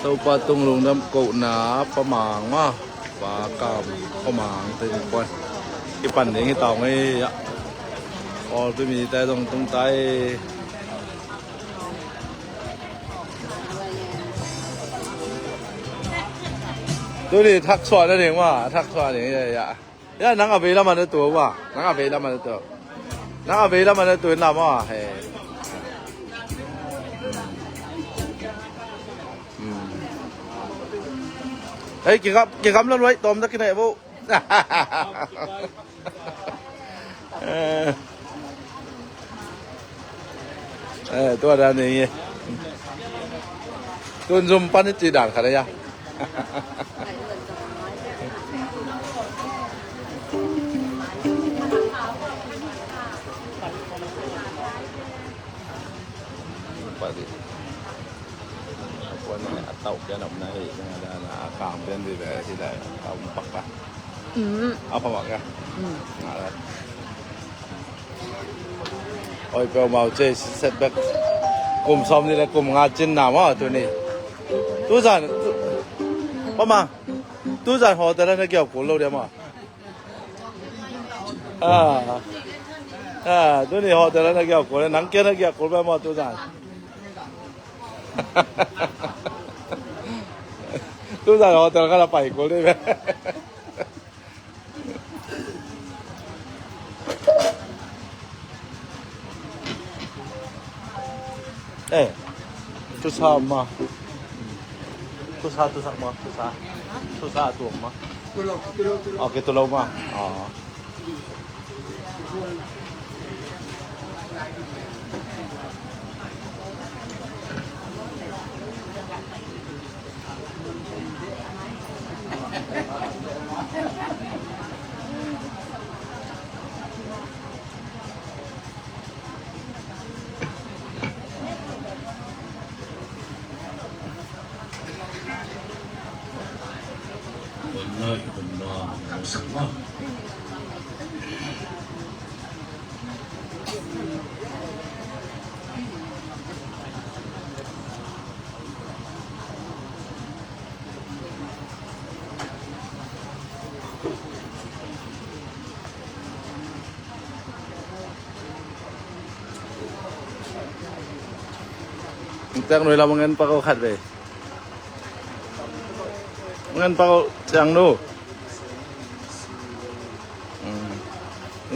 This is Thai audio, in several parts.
ตาปาตรงลงน้ำโกหนาประมางมาปากามประมางเต็มคนที่ปั่นเองที่เต่าไงอ๋อจะมีแต่ตรงใต้ดูดิทักสวนนั่นเองว่าทักสวนเองอย่านังอาเบลมันตัวว่านังอาเบลมันตัวนังอาเบลมันตัวน่ามาเฮ้เฮ้ยกินครับแล้วไว้ต้มสักกี่ไหนบุตัวด้านนี้ตัวซุ่มปั้นจีด่านขนาดยะปฏิวันนี้เต่าจะนำในกามเป็นที่ไหนที่ไหนเอาปักปะเอาผมักกันอะไรโอ้ยเปล่าเมาเจเสร็จแบบกลุ่มซ้อมนี่แหละกลุ่มงานจินหนามอ่ะตัวนี้ตู้จันประมาณตู้จันหอแต่ละนักเกี่ยวกับเราเดียวมั้งตัวนี้หอแต่ละนักเกี่ยวกับนังเกี่ยวนักเกี่ยวกับแบบมั้งตู้จันตู้จันหอแต่ละก็เราไปกูได้ไหมทุสามาทุสามาทุสาตัวมาโอเคตัวเรามาอ๋อแต่งหน่วยเราเงินปากเขาขัดไปเงินปากจังนู้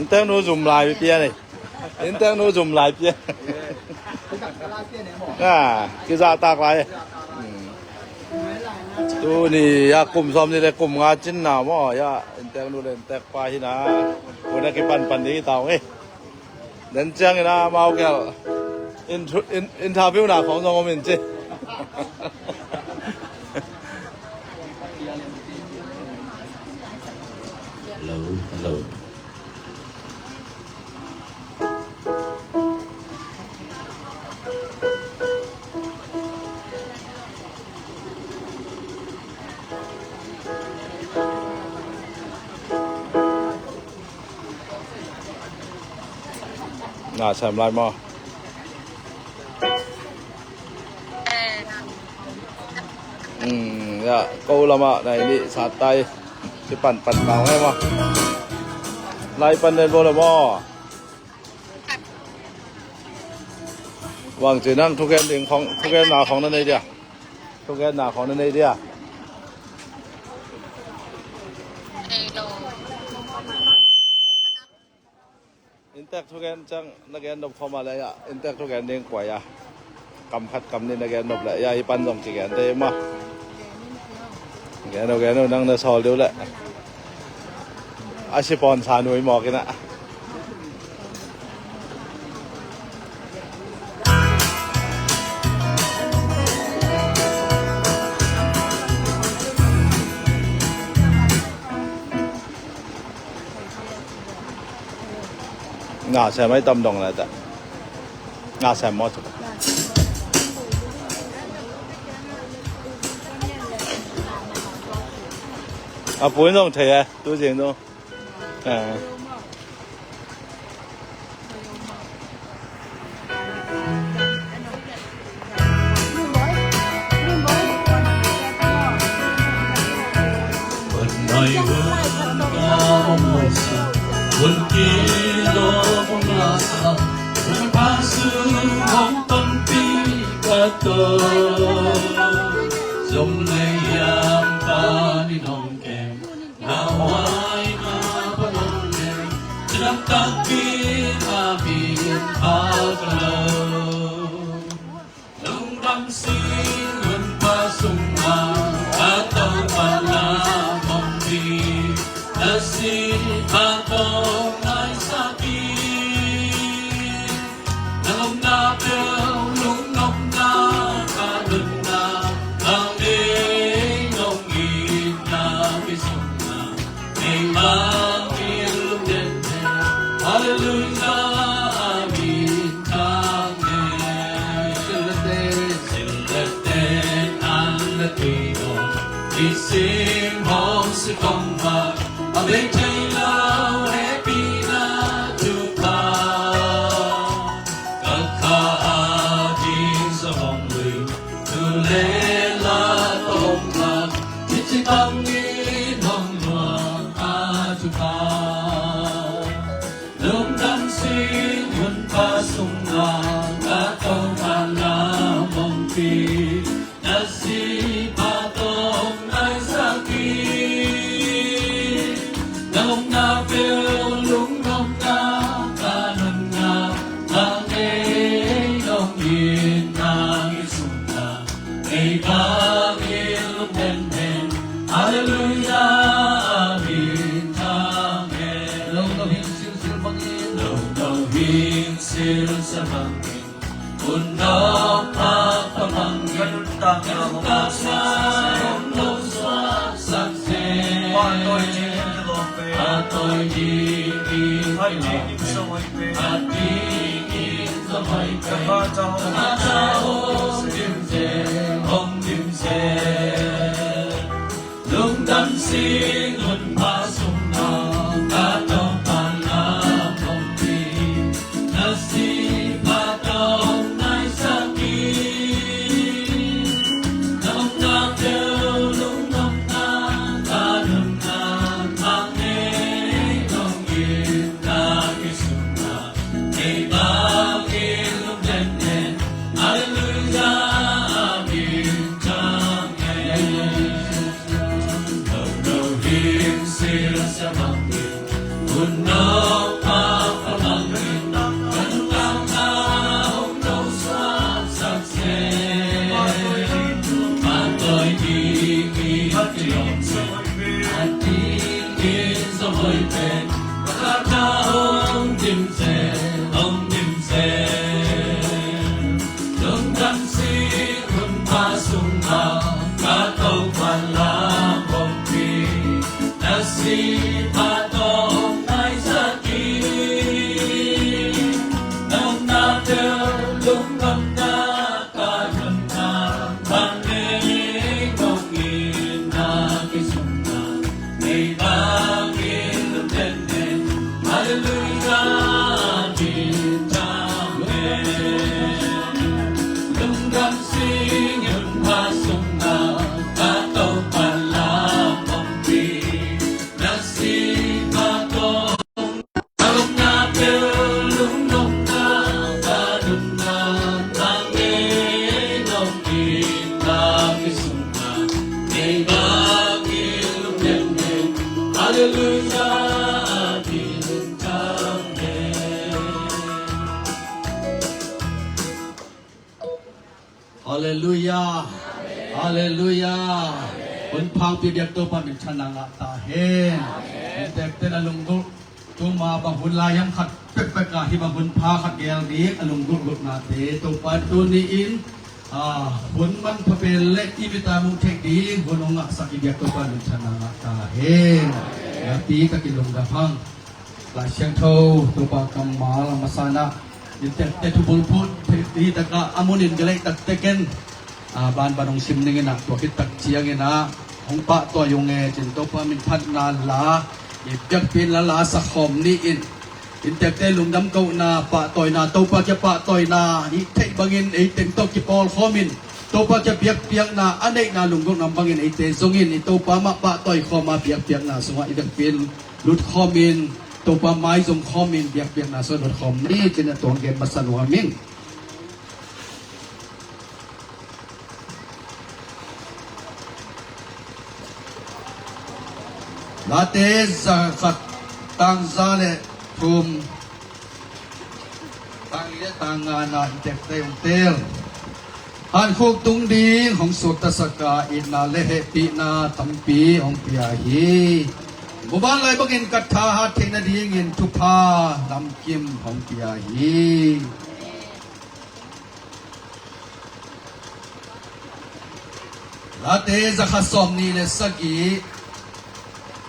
แต่งหน่วยจุ่มลายไปเปี้ยเลยแต่งหน่วยจุ่มลายเปี้ยกิจการตากลายตัวนี้ยากลุ่มซ้อมนี่แหละกลุ่มงานจินหนามอย่าแต่งหน่วยเล่นแต่ปลาที่นาคนนักปั่นนี้เต่าเอ้เดินจังนะมาเอาแก้วอินทาวิวหน้าของน้องมินจีฮัลโหลน่าใช่ไหมมั้งya câu lama này ni satai si pan kau hai ma lai pan den bo la mo wang ji nang thu gen ding khong thu gen na khong nan nei dia thu gen na khong nan nei dia intek thu gen chang na gen dop khoma la ya intek thu gen ding kwa ya kam khat kam ni na gen dop la ya hi pan dong chi gen te ma cái nó đang là sò liu lại sẽ bòn xà nuôi mò cái nè ngà xe mấy tâm đồng này ta ngà xe mót本種睇啊，都正都， Kilo pumasa Pagpasong pampigato Sumlayang paninongkem Naway na panongkem Sinagtagin amin pagalaw Nung damsingan pasungman Ataw palamang di Nasib atong ay sakit Nangom na lungom na Kanon na Ang inong inabisong na May mangilong dente Hallelujah Amin Amen Sileten ang latino Ising hong si kongma Amen Taylor happy na tuka Kakaadin sa hongli Tulela tonglan Titipangin hongluang atuka Lumdamsin yun pasungan Ataw malamang pi Nasipatong ay sakit Nangong na lungom na kanon na ang inong inangisong na ay pangilong denhen Hallelujah Amin Amen Longawing silsilbangin Longawing silsilbangin Undok pagpamangin Ganun tasang lungswa saksin Ato'y digin sa may pe At digin sa may pe Kamataong dimsen Hong dimsen Lungdamsing Hun pasong na Katong palamong di Nasipatong na'y sakit Nang nagdaw lungom na Kanon na ang inong inagisong na May bakilong denden Hallelujah Amin Amen Nagdawin sila sa bangin Unang papamangin Ganun lang ahong nausap saksin Pato'y digin At digin sa may pen Makatahong dimsen Hong dimsen Nung damsin Kung pasunghan Kataw palamong pi Nasipatong ay sakit Nung lungom na Kanon na Pangingong inagisong na May bangilong denden Hallelujah Amin Amen Lungdamsing yun pasong na Kataw palamong pi Nasipatong Nangom na lungom na Kanon na ang inong inagisong na May bakilong denden Hallelujah Amin Amen Hallelujah Hallelujah Unpang pibiyag to pa minsananga tahin Intekte na lunggo Tumabang hulayang kat pepek na hibang pa kat geldi alunggo nate Tupad tuniin Hunman papelek ibitamong tekdi Hunong sa pibiyag to pa minsananga tahin Nati kakilunggapang Lasyang to Tupag kamal masana Intekte tubulput Di taka amunin galay takteken Ban banong simningin na Tuakit takciyangin na Hong pa to yung Cinto pa minpat na la Ipyak pinala sa khom ni Intekte lungdam kau na patoy na Topa kya patoy na Itek bangin iteng to kipol khomin Topa kya piyak-piyak na Anay na lunggong ng bangin ite zongin Ito pa mapatoy khoma piyak-piyak na Sunga idak pin lut khomin ตัวปาไม้จงคอมเมนต์เบียกนาสดคอมนี่จะเนี่ยตัวเกมมาสนุกมิ่งลาเตซาขัดตังซาเลทุมตังเยตังงานาเด็กเตงเตลฮันคุกตุงดีของสุตสกาอินาเลปีนาตัมปีของปีอาฮีบุบานไลบังอินกัทธาหัดเทนดีงินทุพาลำกิมของปีอาฮีลาเตซาขัดสมนีเลสกี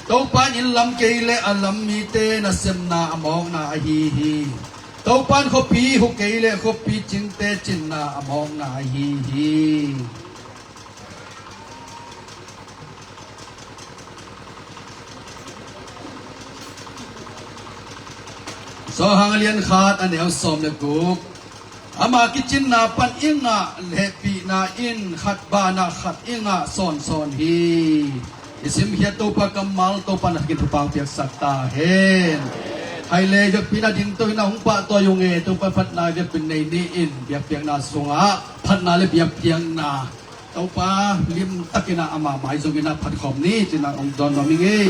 ตัวปานอินลำเกยเลอัลลัมมีเตนะเซมนาอมองนาฮีฮีตัวปานขปีหุเกยเลขปีจิงเตจินนาอมองนาฮีฮีสอหังเลียนขาดอันเดียวสมเลกุกอามากิจินนาปันอิงะเลปีนาอินขัดบานาขัดอิงะซอนซอนฮีisim hiya to pa kamal to pa nakin to pang piak sakta hen hai le jak pina ding to na hung pa to yung e to pa phat na ge pin nei ni in biak piak na sunga phat na le biak piang na to pa lim takina ama mai zongina phat khom ni china ong don ma mi nge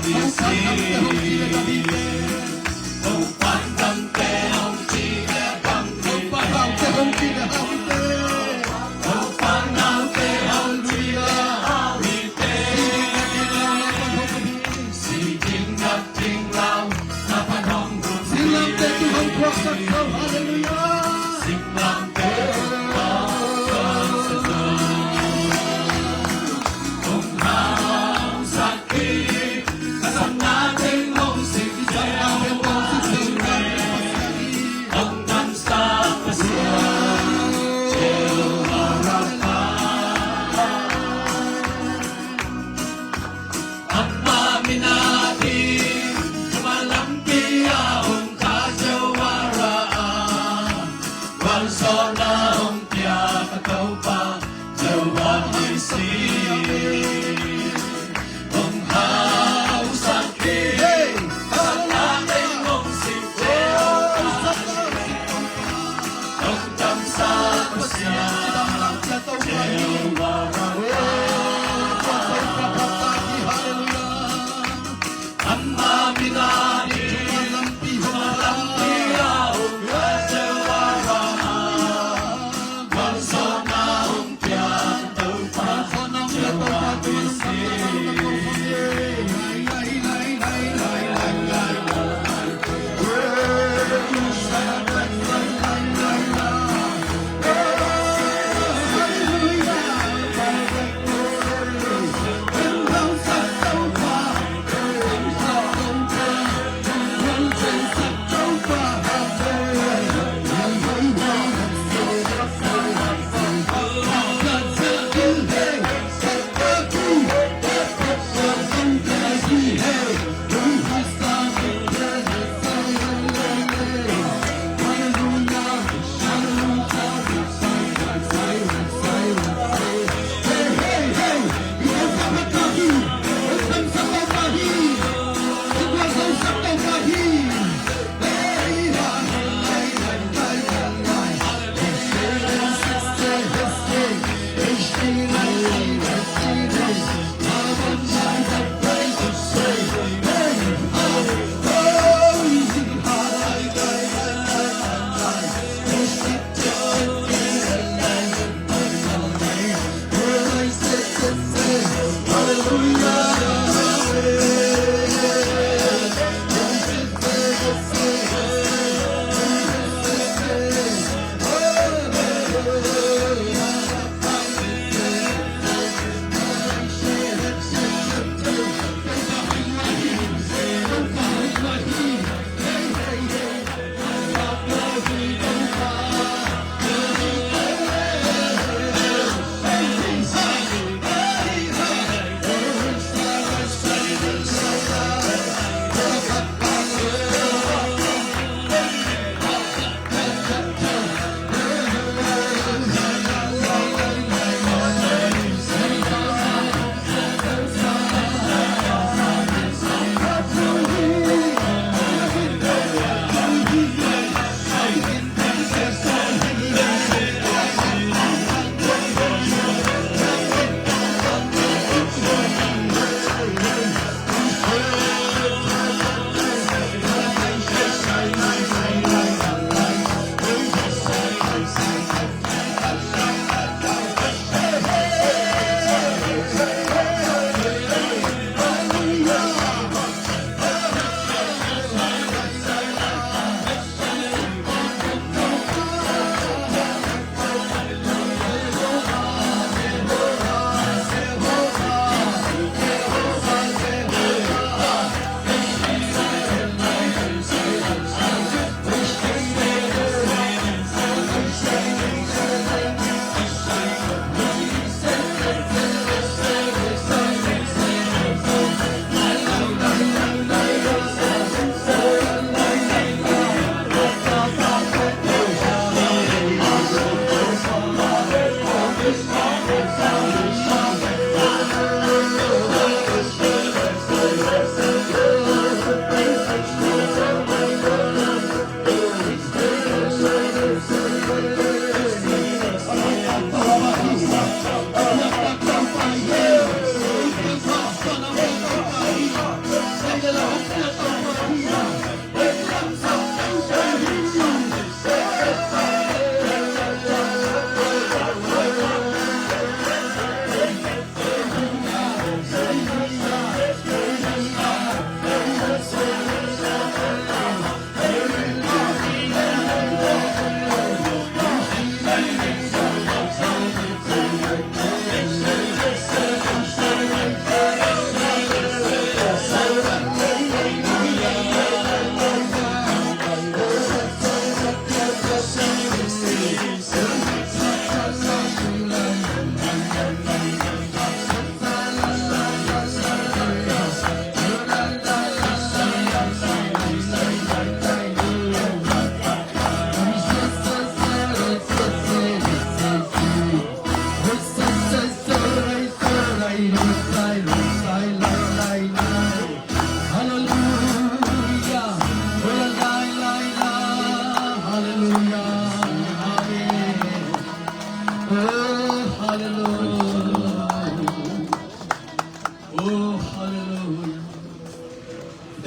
isi Ông quan tâm tê ông chi lẽ bằng thịt Ông quan nào tê ông chi lẽ hào hì tê Si chính ngập chính lao Nà phản hông rụt si lê Sinh làm tê có cơn sơ sơ Ông hào sát khi Kasam na ting ông sinh dây Ông năm sa pasya Cheo harapa Amma minati Malam kia ông ka jawara Wal sona ông tia kataupa Jawa isi Ông hao sakit Kasam na ting ông sinh cheo Ông tâm sa pasya Cheo harapa Amma minani Malam kia ông ka jawara Wal sona ông tia kataupa Jawa isi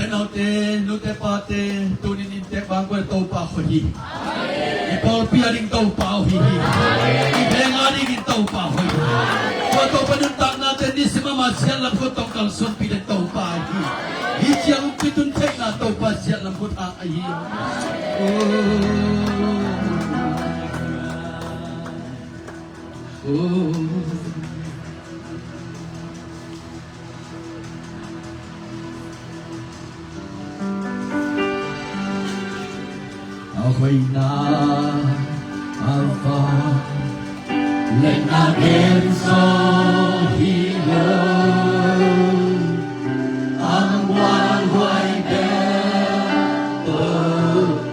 Penote, Nute Pate, Tunin Inte Bangwe Topa Hoi. Ipol Piaring Topa Hoi. Ipengaring Topa Hoi. Foto penuntak natin di si Mama siya lang ko tongkal sumpi dan Topa Hoi. Ijang pitun tek na Topa siya lang ko ta'ayi. Ako'y na-alpha Let not get so hilong Ang walway beto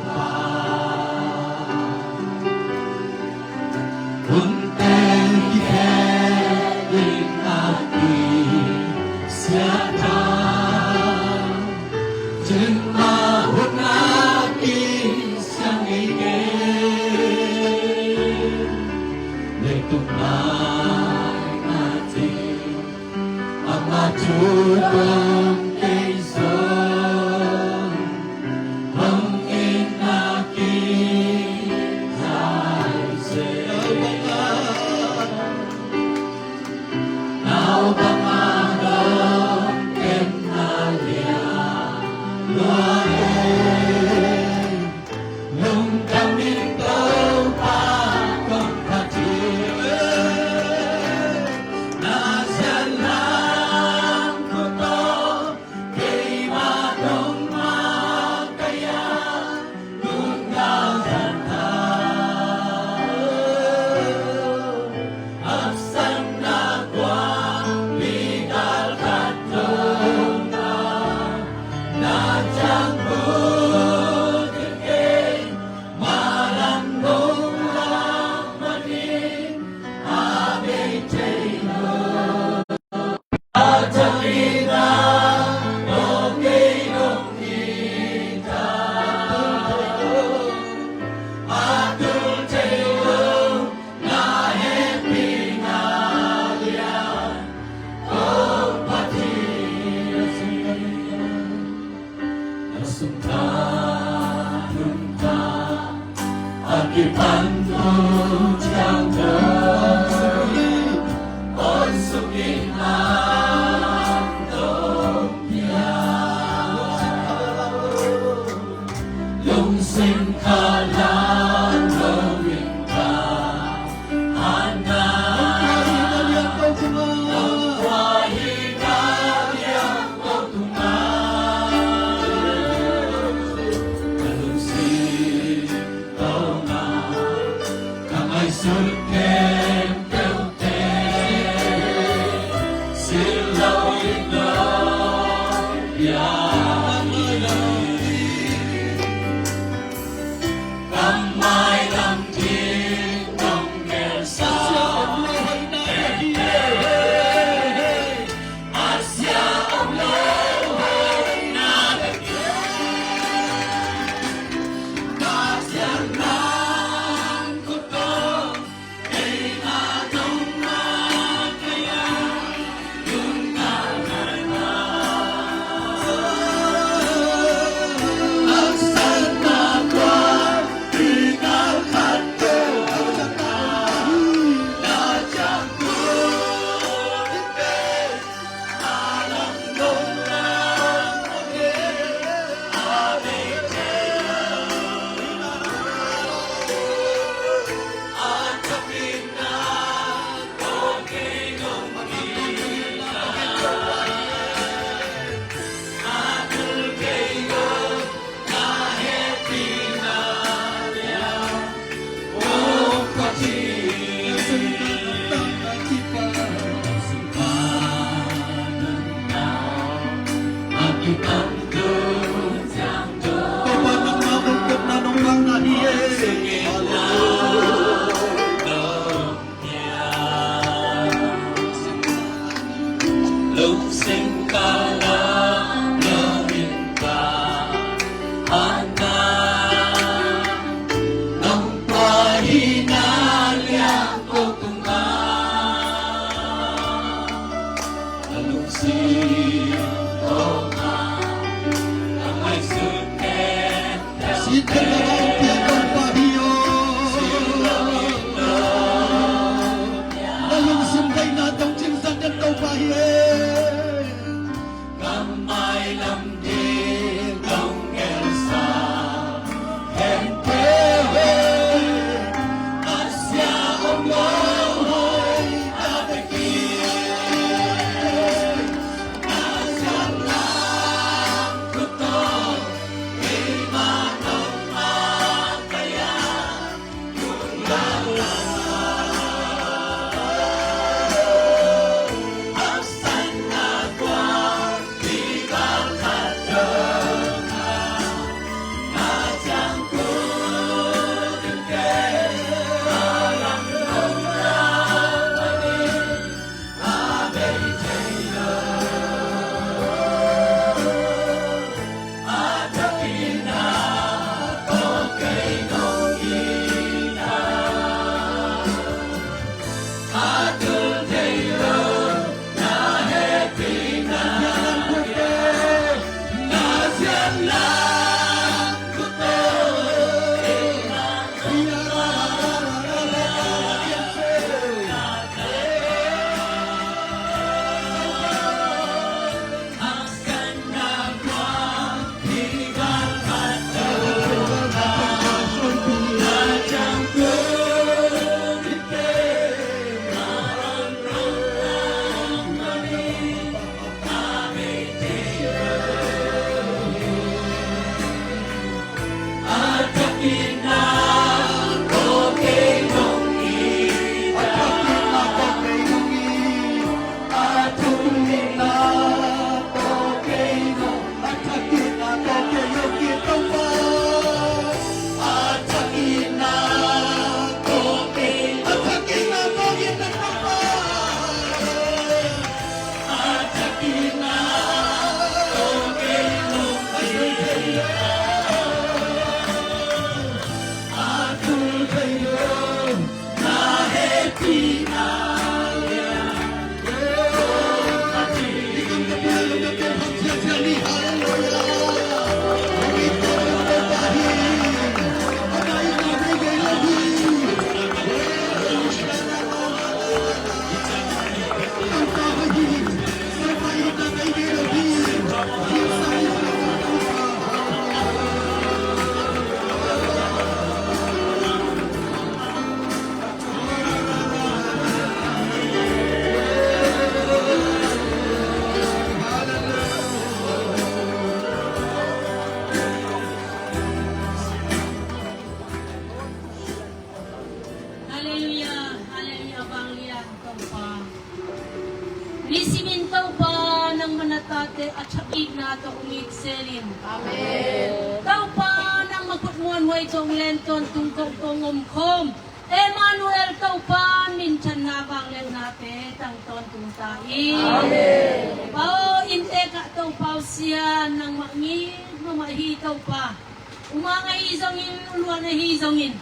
pa Unten kiheling aki siyata Jeng mahut naki siyang igin Lektunay natin ang matutong kayson Ang inaking haisen Now bangadong kenalya Luahin Nung kaming topa kong katin Nasyan lang ko to Kay matong makaya Kung nakanta Absang na kwa Bigal katong na Nadyang butin kay Malandong lang manin Abay tayo Atalina Okay nung kita Atul tayo Nahepi ngalian Kung pati Nasungtanun ka Akipantun siyang Onsukin ang tokya Lungsing ka lang gawin ka Anak Wahinayang kautungan Kalungsing ka nga Kamay sulken keute Silaw ikaw Kamay lamkin ng mersa Asya ang laway na Nasyan lang ko to Kay natong makaya Yung nakana Ang sana kwa Ikaw kato Nadyang kulitin Alam nung lang Abay At sabihin na Okay nung kita Atul kayo Kahit pinalya Kung pati Simpanan na Akipantun siyang Singin na Lungsing ka lang gawin ka Anak ng pahinalyang kautungan Lungsing ko nga Nisimin tau pa ng manatate at sakit na ito umikselin. Amen. Tau pa ng magputmuan way tong lenton tungkol tong umkom. Emmanuel tau pa minsan nabang len natin tang ton tungtain. Amen. Pao inte ka tau pa siya ng mangin mamahitaw pa. Umangahizongin uluan na hizongin.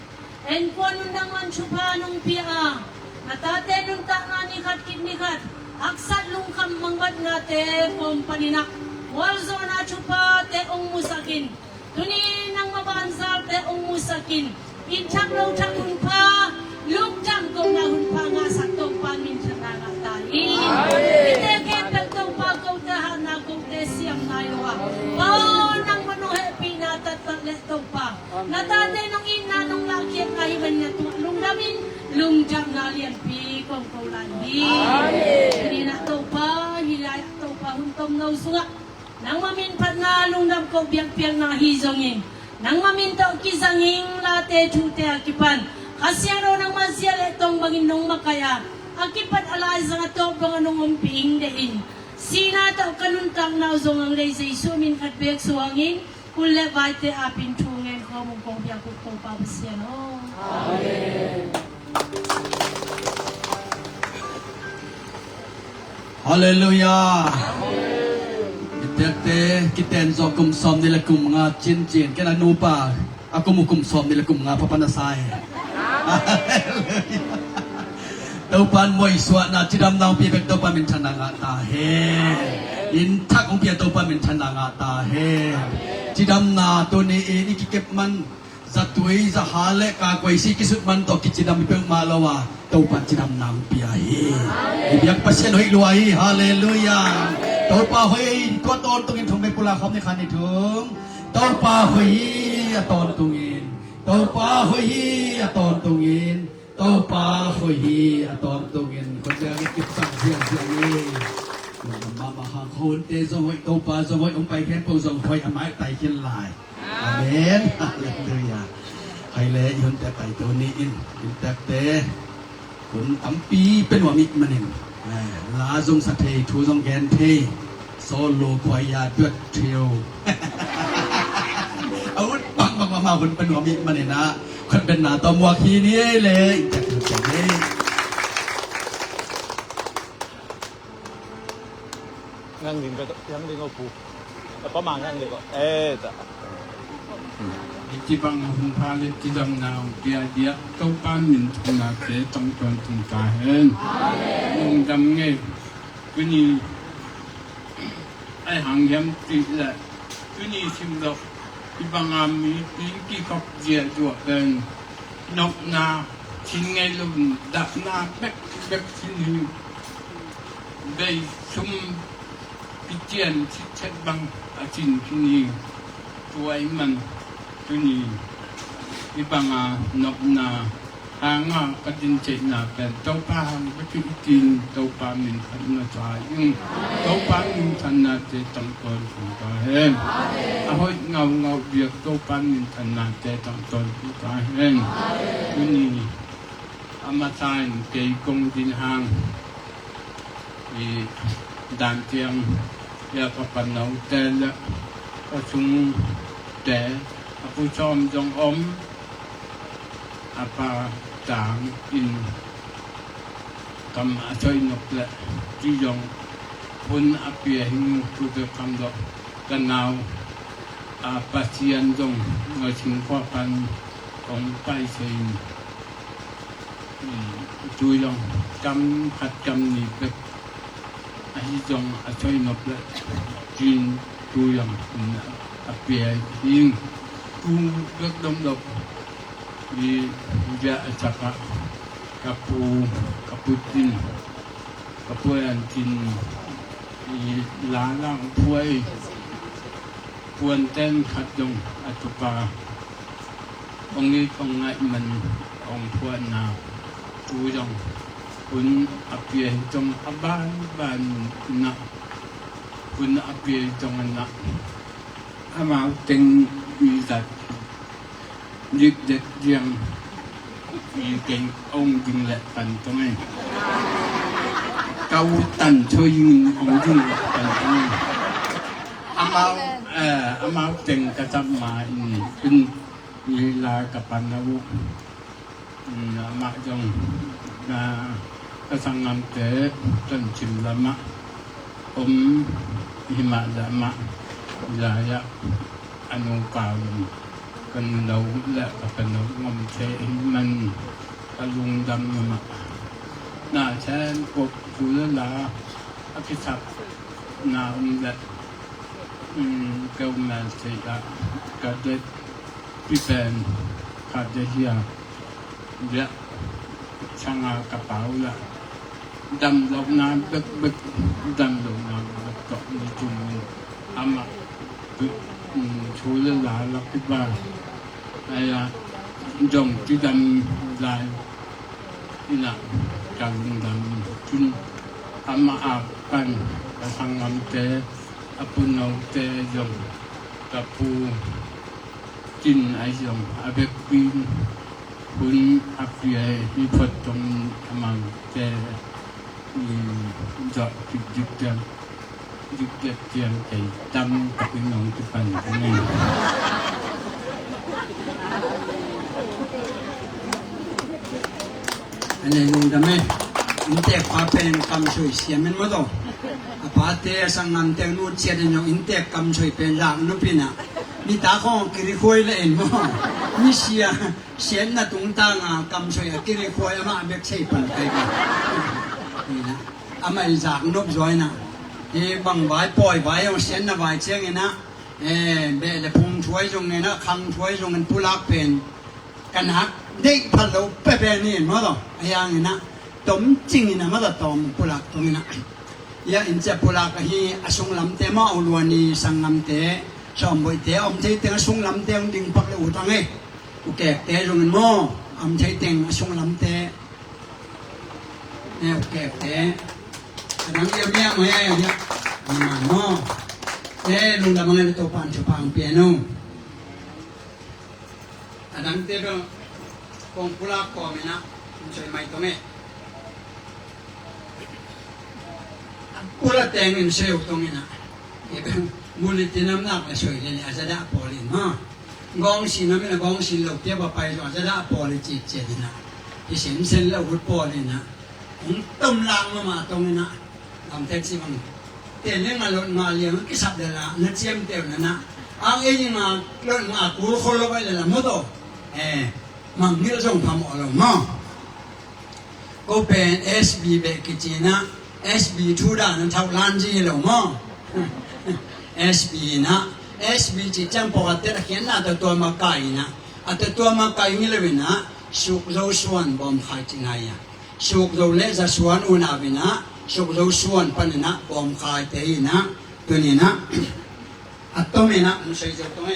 En kuanun naman supa nung pia. Natate nung tangan nikat. Aksat lungkam mangbad nate kompaninak. Walzo na chupa te ong musakin. Tuni nang mabansal te ong musakin. Inchak law chakun pa. Lukjam kong nahun pa nga sakto pa minsan na tayo. Ite kepel to pa kong tahan na kong te siyang naywa. Pao nang manuhe pinatatle to pa. Natate nung ina nung laki at kahiban niya tumalong namin. Lungjam na liyan pi kong kaulandi. Hindi na to pa, hilaya to pa, huntom na usunga. Nang maminpad na lungnam ko biyag-biyag na hizongin. Nang mamintaw kisanging late chute akipan. Kasyaro nang masyal itong banginong makaya. Akipat alay sa nga to banganong umping dein. Sina tao kanuntang na usong ang lay sa isumin at biyag suwangin. Kule baite apin tungen ko mong kong biyag ko pa basyano. Amen. Hallelujah. Itekte kiten so kumsom nila kum mga chin-chin kena nupa ako mo kumsom nila kum mga papanasay. Taupan mo iswa na tidam daw pibek to paminsan nga tahe. อินทักของเปียตัวปามินชนะงาตาเฮจิดำนาตัวนี้นี่กิเก็บมันจะตุยจะหาเล็กกากวยซีกิสุดมันต่อกิจิดำมีเพิ่งมาแล้วว่าตัวปัจจิดำนางเปียเฮอยากประเสริฐหอยรวยฮาเลลูยาตัวป่าหอยตัวตนตรงนี้ทงไปปุระคำในคันนี้ถึงตัวป่าหอยตอนตรงนี้ตัวป่าหอยตอนตรงนี้ตัวป่าหอยตอนตรงนี้คนจะเก็บสั่งเสียงนี้มาหาคนเตะสมัยตัวป่าสมัยองไปแค่ปูสงคอยอามายไตกินลายอาเมนฮาเลลูยาใครเล่ยนแต่ไปตัวนี้อินแต่เตะคุณอัมปีเป็นว่ามิมันเองลาจงสัตเททูจงแกนเทโซโลควายาด้วยเทียวอาวุธปังมาคุณเป็นว่ามิมันเองนะคนเป็นหน้าตอมวาคีนี้เลยจะถึงจะนี้งั้งลิงก็ยังลิงก็ผูกแล้วประมาณงั้งลิงก็จ้ะจิบังหุนพาเลจิดำนาวเปียเดียต้ปามินทุนาเตต้องจนทุนตาเห็นลงดำเงยกุนีไอหังยำติละกุนีชิมดอกจิบังอามีปีกีกบเจียจวดเดินนกนาชินไงลุนดับนาเบ็กชินหิวได้ชุมพิเจียนชิดเช็ดบังอาจินชินีตัวไอ้มันตัวนี้ที่บางนกนาหางกระดินเจนาเป็นเต้าปลาก็ที่กินเต้าปลามินขันนาจายุ่งเต้าปลามินขันนาเจตังตนสุตาเห็นอาหอยเงาเบียกเต้าปลามินขันนาเจตังตนสุตาเห็นตัวนี้อามาตายเกยกงดินหางด่านเตียงยากับปันเอาแต่ละก็ชุงแต่ผู้ชมจงอมอาปาจางอินกำอาช่วยนกและที่ยงพุนอาเปียหิงทุกคำดอกกันนาวอาปาเซียนจงเงยชิงข้อพันของไปเซียนจุยลงจำขัดจำนี่เป็ดไอ้จงอาช่วยนกและจีนจุยลงอาเปียหิงกูเลือกดมดอกมียาจักรกับปูจินกับพวยอันจินมีล้าล่างพวยพวนเต้นขัดดงอัตุปาองนี้องไงมันองพวนนาจูจงคุณอเปียจงอบานนะคุณอเปียจงนะอามาเต็งมีจัดยึดเด็ดเรียงมีเก่งองค์ยิงแหละกันตรงนี้เกาตันช่วยยิงองค์ยิงกันตรงนี้อามาเต็งกระจับมาเป็นลีลากับปันนาวุอามาจงกระสังงามเตะต้นจิมละมะหิมะละมะยายะอนุกาลกันเราและกันเรางมเชมันกระลุงดำมาหน้าแช่ปกฟูลาอภิชับนาและเกลแมนเสียกระเด็ดพิเศษขาดเดียเยอะช่างกระเป๋าละดำลงน้ำบึกดำลงน้ำแล้วก็มีจุ่มอามาชูเรื่องหลานรักที่บ้านไอ้จงที่ดำลายที่หนักจากดำจุนอามาอาบกันกระสังงามเตะอาปุนเอาเตะจงกับปูจินไอ้จงอาเบกปีนคุณอาเปียมีพดตรงมังเตะจอดจิกเดียงยึดเก็บเตียงใจดำกับพี่น้องทุกคนนี่อันนี้ลุงดำไหมอินเตกพาเป็นคำช่วยเสียมันมาต่อพาเตะสังงานเตะนู่นเชียร์ยังอินเตกคำช่วยเป็นหลักนุปินะมีตาของกิริโคยเลยเอ็นมั้งมีเสียน่ะตรงตางคำช่วยกิริโคยอามาเบ็กใช่ปันไปกันนี่นะอามาจากนบจอยนะ บังไว้ปล่อยไว้เอาเส้นนะไว้เชียงไงนะเบลพุงช่วยตรงไงนะคังช่วยตรงกันผู้รักเป็นกันฮักเด็กพันเราเป๊ะๆนี่มั้งต่ออย่างนี้นะต้มจริงนะมั้งต่อต้มผู้รักตรงนี้นะยาอินเจผู้รักฮีอสงลำเตมาอุลวานีสังลำเตชอมบอยเตอมเทเตอสงลำเตองดิ่งปักเลยอุตังเออุแก่เตตรงนั้นมั้งอมเทเตงสงลำเตเนี่ยอุแก่เตนังเยี่ยมเยี่ยมเนี่ยมันมั้งลุงดำมันitu pan Jepang piano. Adang tero kong pula ko mena enjoy mai tome. Pula teng in seu tongena. Ibe muli tinam nak la soi le azada polin ha. Gong sin na mena gong sin lo te ba pai so azada poli chi che dina. Ki sen sen la hut polin na. Tom lang ma tongena. Am tek si bangเตนเรื่องมาลดมาเลี้ยงกิสับเดล่ะนัดเชียมเตวนั่นนะอังเองมาลดมากูคนละไปเลยละมุดมังมีเราส่งทำอะไรมั้งก็เป็น SB เบกิจีนะ SB ทูด้านั่นเท่าล้านจีแล้วมั้ง SB นะ SB จีจังปกติเราเห็นนะแต่ตัวมาไก่นะแต่ตัวมาไก่นี่เลยนะสุกเราส่วนบอมขายจริงไงอ่ะสุกเราเละจะส่วนอุณาวินะสุกเราส่วนปันนะบอมขายเตยนะตัวนี้นะอัตโตเมนะมุสัยเจ้าตัวเ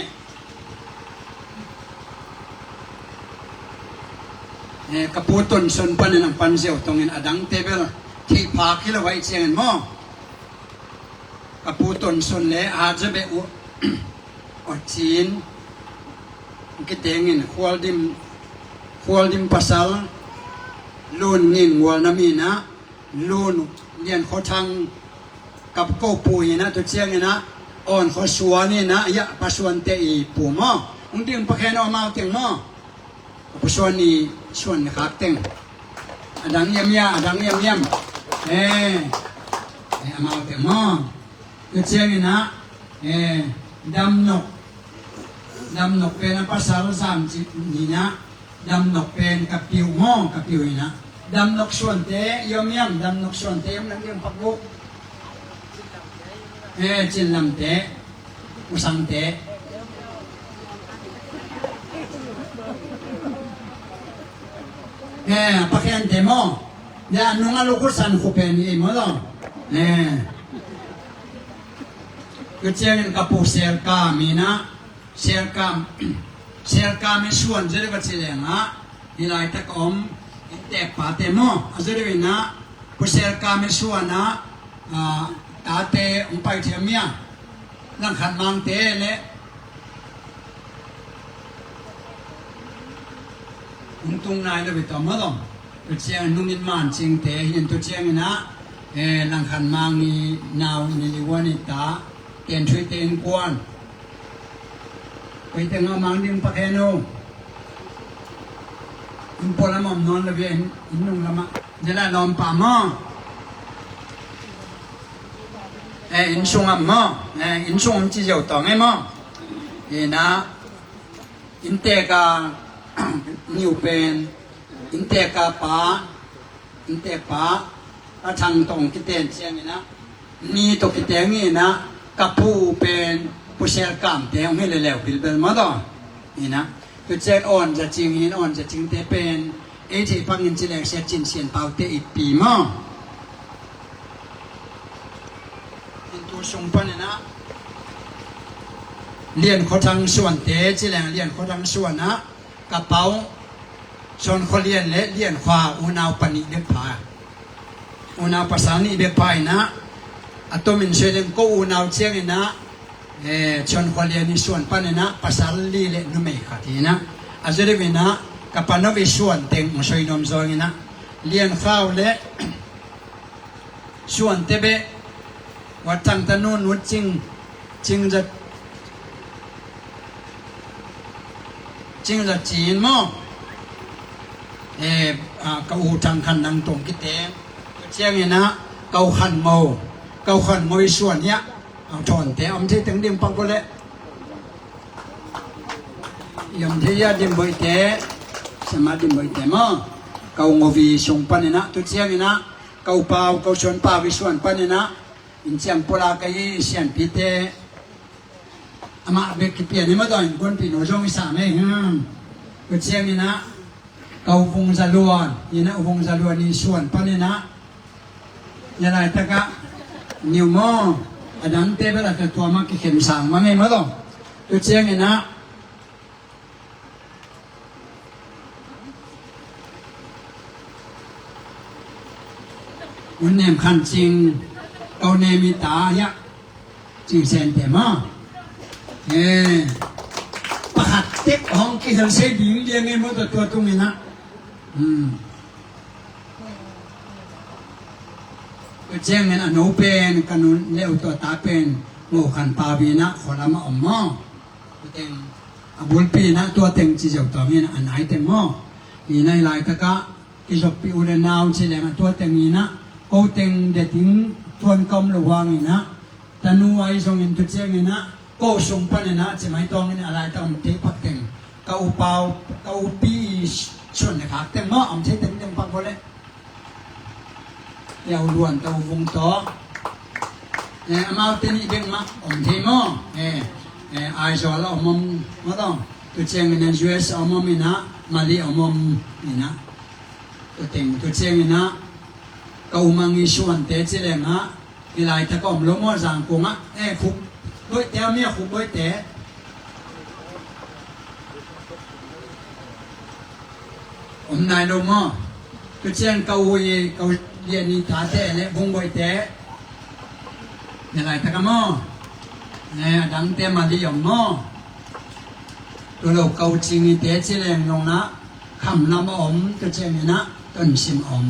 นี่ยกระปุกต้นส่วนปันนะปันเจ้าตรงนี้อดังเทเบลที่พาคิดไว้เชียงมั้งกระปุกต้นส่วนเละอาจจะเป็นอดจีนกิเตงินควอลดิมภาษาลุนนินวัวน้ำมีนะลุนเรียนเขาทางกับโกปุยนะตัวเชียงนะอ่อนเขาสวนนี่นะยะปัสวนเตอีปูมั้งอุ้งเตียงปะแค่นอมาเตียงมั้งปัสวนนี่ส่วนขาเตียงดังเยี่ยมมาเตียงมั้งตัวเชียงนะดำนกเป็นภาษาสามจิตนี่นะดำนกเป็นกับปิวม้องกับปิวนะดำนกส่วนเตยยมดำนกส่วนเตยมันเรื่องปักลุกจินลำเตอุสังเตปักยันเตม้องเดี๋ยวนุ่งอาลูกสันขุเป็นอีมั้งล่ะก็เจ้าเงินกับผู้เสียกามีนะเสียกาไม่ส่วนจะได้ก็เสียงอ่ะนี่หลายตะกอมแต่ป่าเตมอจะได้วินะผู้เสียกาไม่ส่วนนะตาเตอุปายเทียมยังนั่งขันมังเตเลยตุงนายเลยไปต่อมาต้องก็เจ้านุ่งนินมันจริงเตเห็นตัวเจ้านะนั่งขันมังนี่นาวนี่ลิวานิตาเตียนช่วยเตียนกวนไปแต่งเอามังดิงปะแคนงอินพอละมอมนอนละเวียนอินนุ่งละมะเดี๋ยวละนอนป่ามออินชงอ่ะมออินชงจีเจียวต่อไงมอนะอินเตกานิวเป็นอินเตกาป้าอินเตป้าอาทางตรงกิเตนเชียงนี่นะนี่ตกกิเตงนี่นะกับผู้เป็นผู้เชี่ยวกรรมแต่ไม่เลยแล้วพิลเบลมาต่อนี่นะตัวเจ้าอ่อนจะจริงหินอ่อนจะจริงแต่เป็นที่พังเงินจีแหลกเสียจินเสียนเปล่าแต่อีกปีมั้งเป็นตัวทรงพันนะเรียนเขาทางส่วนเตะจีแหลกเรียนเขาทางส่วนนะกระเป๋าส่วนเขาเรียนและเรียนขวาอุณาวปนิเด็กพายอุณาวภาษานี่เด็กพายนะอัตมินเชลิมก็อุณาวเชียงนะชนคนเรียนในส่วนปันนะภาษาลีเล่นไม่ขัดทีนะอาจจะได้เป็นนะกับปนวิส่วนเต็งมาช่วยนมซอยนะเรียนข้าวเละส่วนเตเบวัดจังตะนุนวัดจริงจะจีนมั้งเกาจังขันนังตรงกิเตเชียงนะเกาขันโมส่วนเนี้ยเอาถอนแต่อมที่ถึงดิมปังก็เลยยมที่ยาดิมใบแต่สมาดิมใบแต่มั้งเกางวีส่งปันนะตัวเชียงนะเกาเปล่าเกาชวนป่าวิส่วนปันนะ อินเชียงปลากายเชียนพิเตอามาเบกเปียนี่มาต่อยคนปีโนจงอิสามเองก็เชียงนี่นะเกาฟงจลวนนี่นะฟงจลวนนี่ส่วนปะนี่นะยังไงตะกะนิวโมอดันเตเบลแต่ตัวมาเข็มสั่งมาไงมาต่อก็เชียงนี่นะวันนี้ขันจริงเอาเนมิตายะจริงเซนเตมาประหัตเต็กห้องกิจเสดิงเรียงไงหมดตัวตรงนี้นะก็แจ้งเงินอนุเป็นกันุนเลี้ยวตัวตาเป็นโง่ขันปาบีนะขอละมาอมมอตัวเต็งอบุลปีนะตัวเต็งจีเจ้าตัวนี้นะอันไหนเต็งมอมีในลายตะกะกิจปีอุเรนาวเฉลี่ยตัวเต็งนี้นะเขาเต็งเด็ดทิ้งทวนกำลังวางนี่นะแต่นูไว้ส่งเงินตัวเจ้านี่นะก็ส่งไปนี่นะจะไม่ต้องนี่อะไรต้องเทปักเต็งก็อุปาวก็อุปีชนนะครับเต็งมออมใช้เต็งเต็งปักหมดเลยยาวล้วนตัววงต่อมาเต็นอีเด้งมาอมเทมอไอโซลอมมาต้องตัวเจ้าเงิน US อมมีนะมาลีอมนี่นะตัวเต็งตัวเจ้านี่นะก็อุมังอิชวนเตจิเลงะอีไลตะก็อมลมอสังกุงะคุกด้วยเตะเมียคุกด้วยเตะอมนายลมอตัวเจ้าเกาเยเกาเยนิตาเตะเละบงด้วยเตะอีไลตะก็มอดังเตะมาดิยมมอตัวเราเกาจริงเตะจิเลงลงนะคำนำอมตัวเจ้านี่นะต้นสิมอม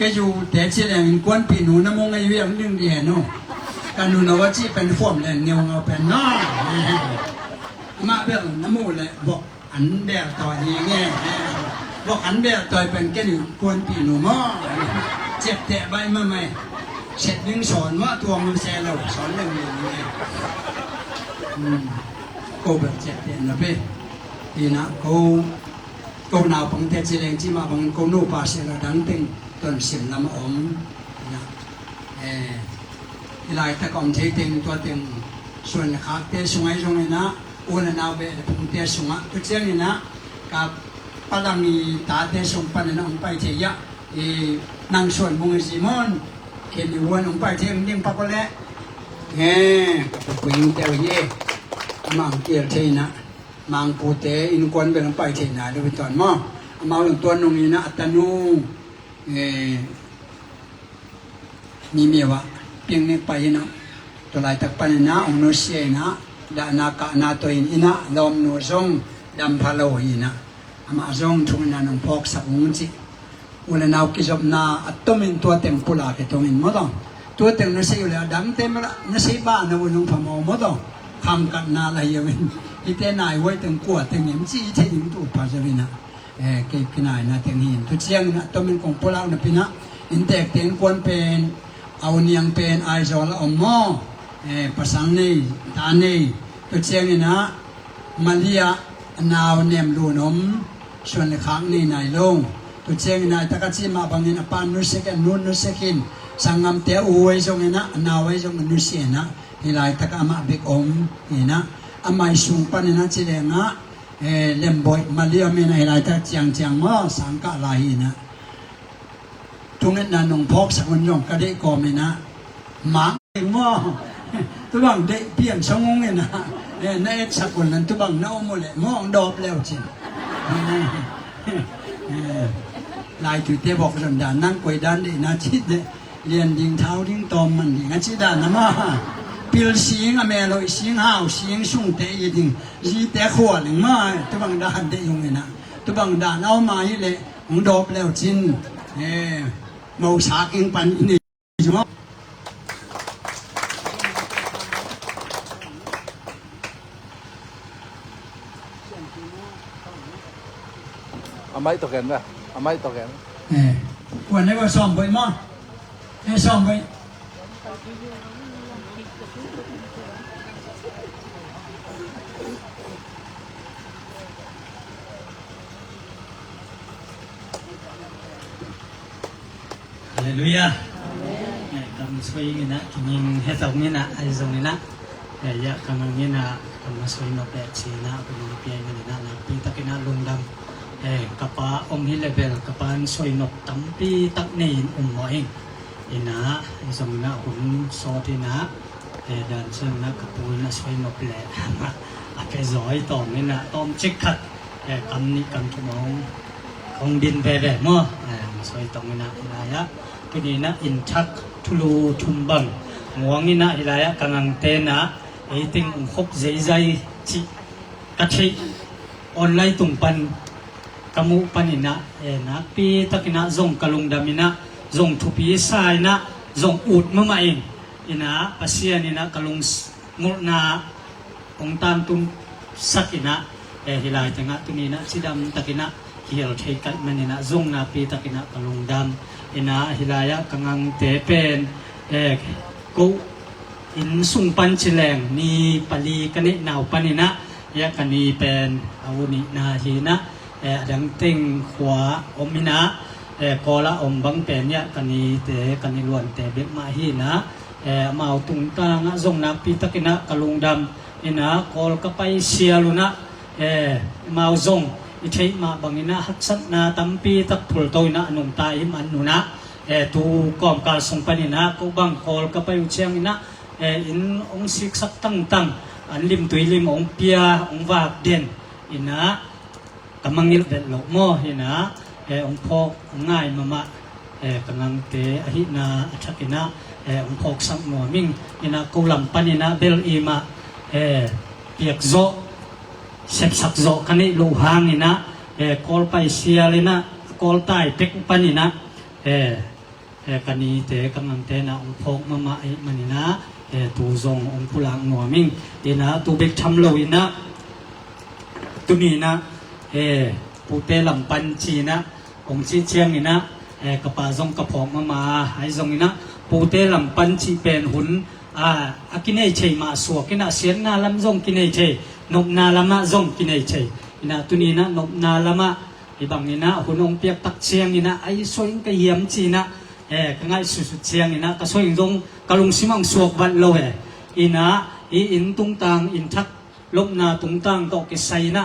ก็อยู่แต่เฉลี่ยกวนปีหนูน้ำมงไอเวียงนึงเดียนnoการนูนว่าจีเป็นฝ่อมแหล่งเงียวเงาเป็นน้ามาเรื่องน้ำมูเลยบอกอันเบียต่อยยังไงบอกอันเบียต่อยเป็นแค่หนึ่งกวนปีหนูมั้งเจ็บแตะใบมาไหมเสร็จนึงสอนว่าตัวมือแซ่เราสอนเรื่องนี้ก็แบบเจ็บแตะนะเป้ทีนะก็หนาวปังเตจิเลงที่มาบังก็นู่ปาเสละดังเต็งต้นสิมลำอมนะหลายตะกอมเทเต็งตัวเต็งส่วนขาเตะสงไอสงไอนะอุณนาวเบลปุ่งเตะสงะทุกเช้านี่นะกับปลังมีตาเตะสงปันนะองไปเทียนางส่วนมุงสิมอนเขียนอยู่วันองไปเทียงยิ่งปักเละกับปุยเตะเย่มังเกียร์เทนะมังปูเตะอินกวนเป็นองไปเทียนะดูไปตอนมั้งมาหลงตัวนงนี่นะอัตนูมีเมียวะเพียงนี้ไปนะตัวลายตักปันนะองนุเสียนะดานากะนาตัวอินะลมนุซงดำพะโลอินะอามาซงทุกนั้นองพอกสักงจิอุลนาวกิจบนาอัตมินตัวเต็มปุลาเกตัวมินมดองตัวเต็มนั่นสิอยู่แล้วดังเต็มละนั่นสิบ้านนะวันนุ่งพมอมดองคำกันนาอะไรอย่างนี้อีเตนายไว้ตึงกัวตึงยิ้มจีเทยิงตัวพาจวินะเก็บกินายนะตึงหินทุกเชียงนะตัวมินของปุลานะพินะอินเตกเต็งควรเป็นเอาเนียงเป็นไอโซลอมมอภาษาเนี่ยตาเนี่ยตัวเชียงนี่นะมาเลียนาวเนมลูนมส่วนข้างนี่นายลงตัวเชียงนี่ตะกัดซีมาบังเงินปานนุสเกนนุนนุสกินสังงามเตอไว้จงนี่นะนาวไว้จงนุสเนะนี่ลายตะกัมาเบกอมนี่นะอามาสุงปันนะจีเลงะเลมบอยมาเลียมีนายลายตะเจียงเจียงมาสังกะลายนะทุกนั้นนองพอกสักวันยองก็ได้ก่อไม่นะหมาเองว่าตัวบังได้เพียงช่องงเนี่ยนะในสักวันนั้นตัวบังน้าโมเลยมองดอบแล้วจริงลายถือเตะบอกสันดานนั่งกวยด้านดีนะชิดเรียนดิ้งเท้าดิ้งตอมมันดิ้งชิดด้านนะมาปิลสิงอเมลอยสิงห้าวสิงสุ่งเตะยิ่งยีเตะขวดหนึ่งมาตัวบังด้านได้ยังไงนะตัวบังด้านเอามาอีเลยมองดอบแล้วจริงmau saking pan ini semua amai to ken ba amai to ken วันนี้ว่าซ้อมไปมั้งซ้อมไปฮาเลลูยา สวยนี่นะกินยิงเฮตเอานี่นะไอ้ตรงนี้นะอยากกำลังนี่นะกำลังสวยนกแบบสีนะเป็นเปียนี่นะนะปีตะกินะลุงดำกับป้าอมฮิเลเบลกับป้าสวยนกตั้มปีตักนี่หมอเองอินะไอ้ตรงนี้นะหุ่นโซตินะdan sana kapuna soy no ple ake zoi tong ni na tom chik khat kam ni kam chumong kong din ve ve mo soy tong ni na ilaya kini na in thak thulu thumbang muang ni na ilaya kangang te na eiting ung khop zai zai chi kathi online tung pan kamu panina na pi takina zong kalung damina zong thupi sai na zong ut ma ing ina pasien ina kalung ngurna ongtan tum sakina hilai tanga tunina sidam takina hiel theikat manina zongna pi takina kalung dam ina hilaya kangang te pen ko in sung pan chileng ni pali kani naw panina ya kani pen awuni na hina adang ting khwa omina kola ombang pen ya kani te kani luan te bek ma hina mau tung ta nga zong na pi takina kalung dam ina kol kapai sialuna mau zong ithei ma bangina hatsat na tampi tak phul toina anung ta im anuna tu kom kal song panina ko bang kol kapai uchiang ina in ong sik sak tang tang an lim tui lim ong pia ong wak den ina kamangil det lo mo ina ong phok ngai mama kangang te ahi na athakina ong phok sam no ming ina kolam panina bel ima piak zo sep sak zo kani lo hang ina kol pai sialina kol tai pek panina kani te kangang te na ong phok mama ai manina tu zong ong pulang no ming ina tu bek tham lo ina tunina pute lam pan chi na ong chi chiang ina kapa zong kapok mama ai zong ina pute lam pan chi pen hun akinei chei ma suak kina sian na lam zong kinei chei nop na lama zong kinei chei ina tunina nop na lama ibang ina hunong piak tak chiang ina ai soing ka yam chi na kangai su su chiang ina ka soing zong kalung simang suak ban lo ina in tung tang in thak lop na tung tang to ke sai na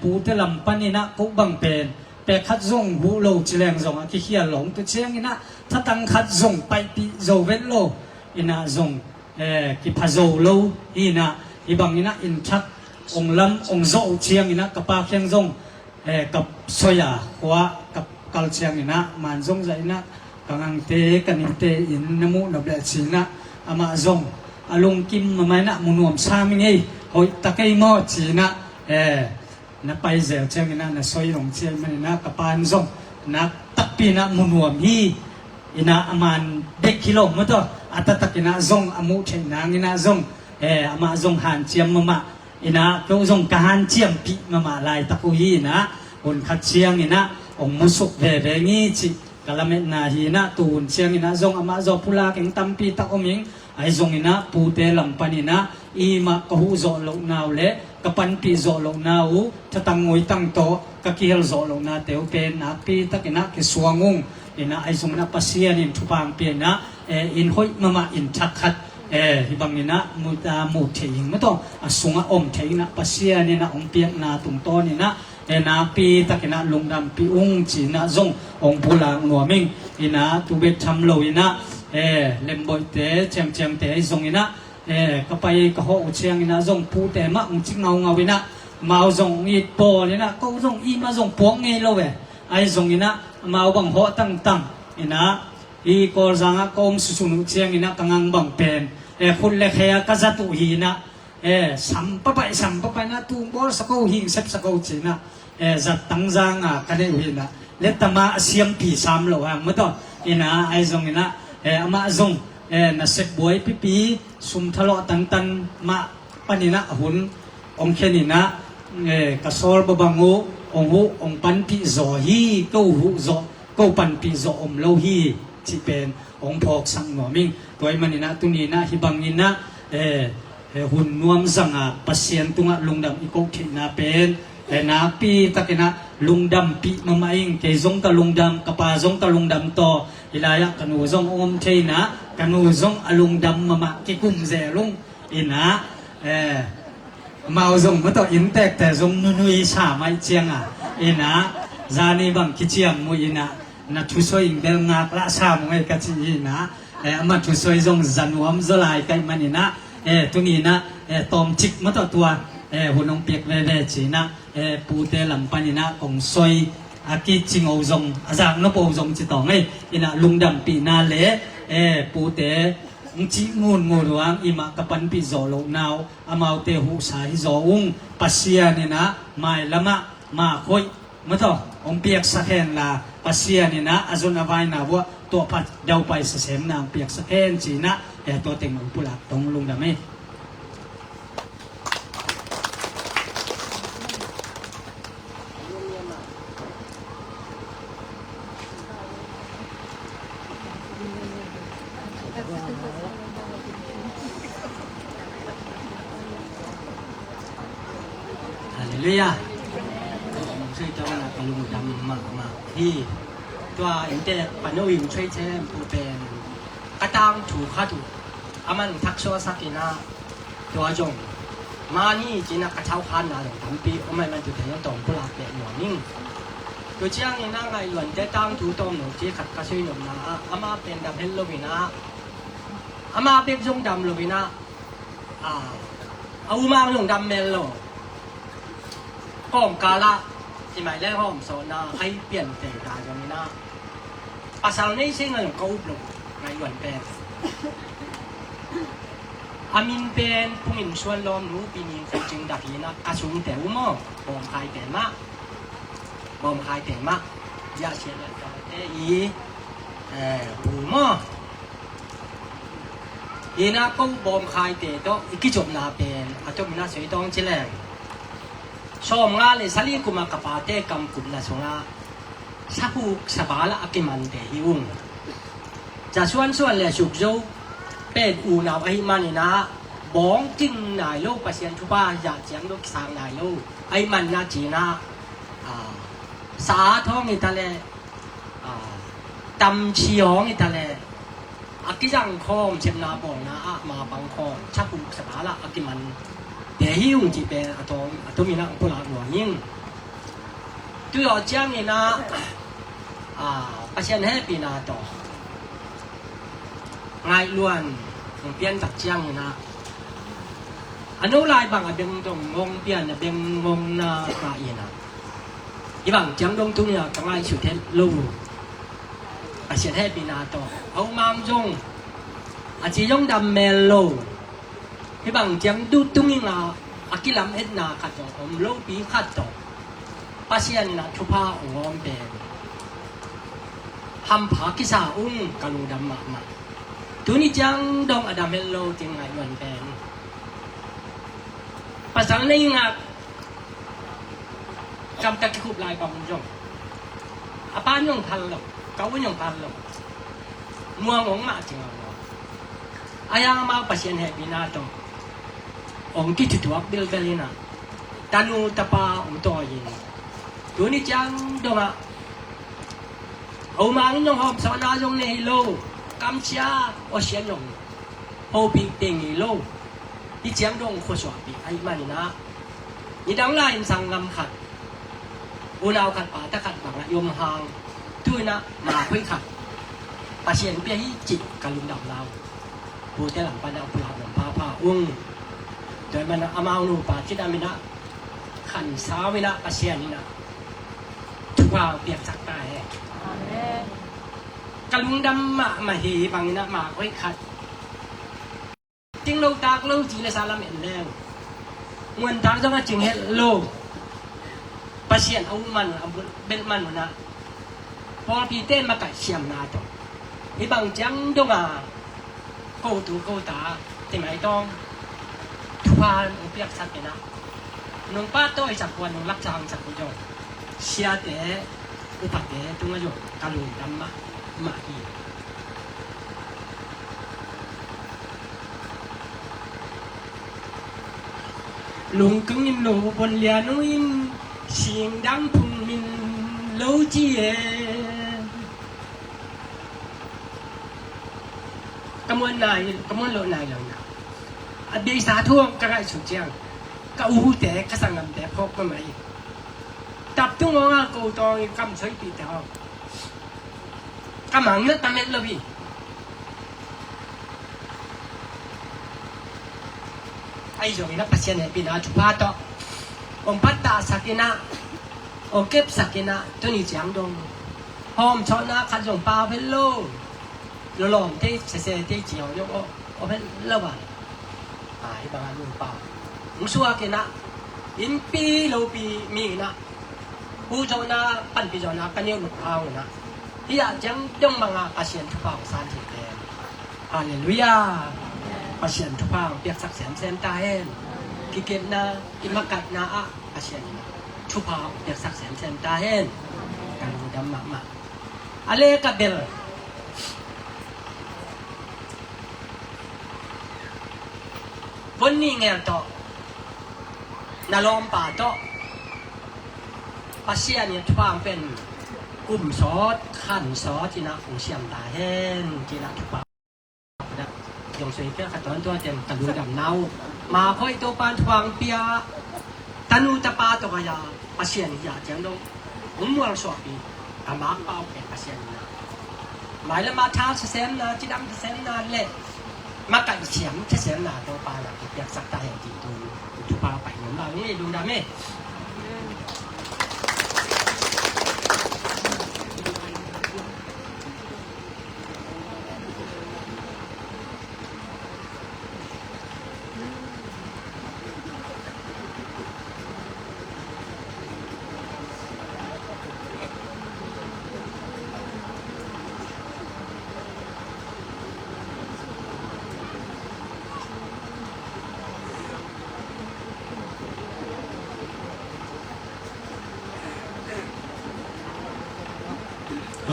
pute lam pan ina ko bang pen pe khat zong hu lo chileng zong ki hial long tu chiang ina tha tang khat zong pai pi zo vel lo ina zong ki pha zo lo ina ibang ina in thak ong lam ong zo chiang ina ka pa khiang zong kap soya kwa kap kal chiang ina man zong za ina kangang te kanin te in namu na bla china ama zong alung kim ma na munuam sa ming ei hoi takai mo china na pai zel chang ina na soi long chiang man na kapan zong na takpi na munuam hi ina aman dek kilo moto atatakina zong amu chen nang ina zong ama zong han chiam mama ina ko zong ka han chiam pi mama lai taku hi na on khat chiang ina ong musuk ve ve ngi chi kalamet na hi na tun chiang ina zong ama zo pula keng tampi tak oming ai zong ina pute lampanina ima ko hu zo lo naw le kapan pi zo lo naw tatangoi tang to kakihel zo lo na teu pen na pi takina ke suangung ina ai zong na pasian in thupang pi na in hoi mama in thakhat hibang ina muta mu theing mato asunga om theina pasian ina om piak na tung to ni na na pi takina lungdam pi ung chi na zong ong pulang nuaming ina tu bet tham lo ina lemboi te chang chang te zong ina kapai ka ho chiang ina zong pu te ma ung ching ngau ngau ina mau zong i po ina ko zong i ma zong puang nge lo we ai zong ina mau bang ho tang tang ina i ko zanga kom su su nu chiang ina kangang bang pen khul le khaya ka za tu hi na sam pa pa na tu bor sa ko hing sep sa ko china zat tang zanga ka de hi na le tama siam pi sam lo ang mo to ina ai zong ina ama zong na sep boy pi sum thalo tan tan ma panina hun ong khenina ka sol babango ong hu ong pan pi zo hi ko hu zo ko pan pi zo om lo hi chi pen ong phok sang no ming toy manina tunina hibangina hun nuam zanga pasien tunga lungdam iko thina pen na pi takina lungdam pi mamaing ke zong ka lungdam kapa zong ka lungdam to ilaya kanu zong om theina กันนูซงอลุงดำมากิกุมเซลุงอินะมาซงมาต่ออินแตกแต่ซงนุยชาไม่เจียงอินะจานีบังคิเจียงมุอินะนัทุสอยเบลงากละชามงไอกัจอินะมาทุสอยซงจันวมซลายไกมันอินะตุนี้นะตอมจิกมาต่อตัวหุ่นองเปียกเวจีนะปูเตลำปันอินะของซอยอากิจิงเอาซงอาจารย์นบเอาซงจิตองอินะลุงดำปีนาเลปูเตจิงูนงูวางอิมากะปันปิโซโลนาวอามาวเตหูสาฮิโซอุงปัสเซียนี่นะไม่ละมะมาคอยมะตอองเปียกสะเคนลาปัสเซียนี่นะอาจุนอวายนาว่าตัวปัดเดาไปเสมนางเปียกสะเคนจีนะตัวเต็งอุปุลักตรงลุงดำเลยอ่ะผมช่วยเจ้าหน้าที่ลุงดำมาที่ตัวเอ็นเตปนวิวช่วยเช่นผู้เป็นกระตังถูกขัดอามันทักชัวสักินะตัวจงมานี่จีนักกระเช้าคันนะทำปีเอาไม่มันจุดเดียวตรงผู้หลักเนี่ยหน่วยนิ่งตัวเจ้าเนี่ยนั่งไงหล่นได้ตั้งถูตรงหนูจีขัดกระช่วยหนุ่มนะอามาเป็นดำเฮลโลวินะอามาเป็นจงดำโลวินะเอามาลงดำเมลโลก้องกาละที่หมายแล้วห้องโซนาให้เปลี่ยนแต่กาจนี้นะภาษาในเส้นเงินเขาอุบลงในวันเป็นอามินเป็นผู้หญิงชวนล้อมรู้ปีนี้จึงดักยีนะกระชุมแต่อุโมงค์บอมคายแต่มากบอมคายแต่มากยาเชียร์แต่อีอุโมงค์ยีนะก็บอมคายแต่ก็อีกจบนาเป็นอาจจะมีน่าสวยต้องเจริญชมงาเลยสลีกุมากระปาเตกำกุมนะชงาสักหุกสบาละอากิมันเตหิวงจะส่วนเลยสุกโจเป็นอูนาวไอ้มันนี่นะบ้องจึงนายโลกประเสียนทุบ้าอยากเจียงลูกสางนายโลกไอ้มันนะจีนะสาท้องอิตาเลตำเชียงอิตาเลอากิจังคอมเชมนาบองนะมาบังคอมชักหุกสบาละอากิมันเดี๋ยวหิวจีเป็นตัวมีนักผู้หลักหน่วยยิ่งตัวอย่างเช่นนี่นะประชาชนให้ปีนาต่อง่ายล้วนเปลี่ยนจากเชียงนี่นะอันนู้นลายบางอันเป็นตรงงงเปลี่ยนเป็นงงนาปลาอีนะอีบางเชียงตรงตุ้งเนี่ยก็ง่ายสุดเทศลูประชาชนให้ปีนาต่อเอามามจงอาจียงดำเมลโลที่บางจังดูตุ้งนี่นะอากิลามเอ็ดนาขัดต่อผมโลปีขัดต่อภาษานี่นะทุพาองอมเป็นทำผากิสาอุ้งกะลุงดำมาตัวนี้จังดองอดัมเฮลโลจึงไงวันเป็นภาษานี่นะจำตะกี้คุบลายบางจงอาป้ายงพันหรอกเก้ายงพันหรอกมัวงงมาจริงเหรออายังมาภาษาให้ปีนาต่อองค์ที่ถูกเบิลเบลินะตานูตาปาองค์ตัวยินตัวนี้จังดงอ่ะเอามาอันยองหอมสวนาจงในโลกำเชียโอเชียนยงโฮปีเต็งในโลที่จังดงโคสวาปีไอ้มันนี่นะนี่ดังไล่สังงำขัดอุณาวขัดป่าตะขัดบางยมหางด้วยนะมาคุยขัดปัจเจียนเปียฮีจิตกะลุงดำเราผู้เจ้าหลังปันเอาปลาหลังพาอุ้งโดยมันอามาอุปาจิตามินะขันสาวินะปัสเซียนี่นะทุกว่าเปียกสักตายกะลุงดำมาเฮบางนี่นะมาไว้ขัดจริงเราตากเราจีเลสาลามเอ็นแล้วมวนตากต้องจริงเฮโลปัสเซียนเอามันเอาเบลมันนะพอพี่เต้นมากัดเชียมนาต่อไอ้บางจังดงอ่ะโกตูโกตาแต่ไม่ต้องทุกวันอุปยากสัตว์นะน้องป้าโต้จักวันน้องรักจังจักกุญยเชียเตอุปเตตุงโยกาลุดำมาอีลุงกึ่งยินโลบนเลียนุยินเสียงดังพุ่งมินโลจีเอก môn này cái môn lộ này là đi xá thuông cái này chủ trương cái u té cái sang ngầm té phốt cái máy tập trung vào cô tôi cầm sấy bị theo cái mảng nước ta mệt rồi ai rồi nó pasien này bị nó chụp phá to ông bắt ta sakina ông kép sakina tôi đi giảng đông hôm cho nó khăn dùng bao với lô lo lòng thế xe thế chiều nhóc ở bên lâu à ai bằng anh luôn bao không xua cái nè in pi lâu pi mi nè bu cho nó pan pi cho nó cái nhiều lục ao nè thì à chẳng trong bằng à pasien chụp phá san thị đen Hallelujah pasien chụp phá biết sắc xem ta hen cái kiện na cái mắc cắt na à pasien chụp phá biết sắc xem ta henกันดำมากๆอะไรกับเบลวันนี้เงี้ยต่อนาลอมป่าต่อปัสเซียเนี่ยทุกเป็นกลุ่มซอสขันซอสที่นักของเชียงตาเห็นที่นักทุกนะยงสวยเพื่อขัดตอนตัวเต็มตะลุดำเนามาค่อยตัวปานทวงเปียตะนูตะปาตัวกยาปัสเซียนอยากจังดงผมมองสอบปีอามาเป้าเป็นปัสเซียนนะหมายแล้วมาเท้าเสียมนะจีดำเสียมนะเละมาไก่เฉียมเสียมนะตัวปลาแบบอยากสักตาเห็นจีตูทุปลาไปเหมือนเรานี่ดูดำไหม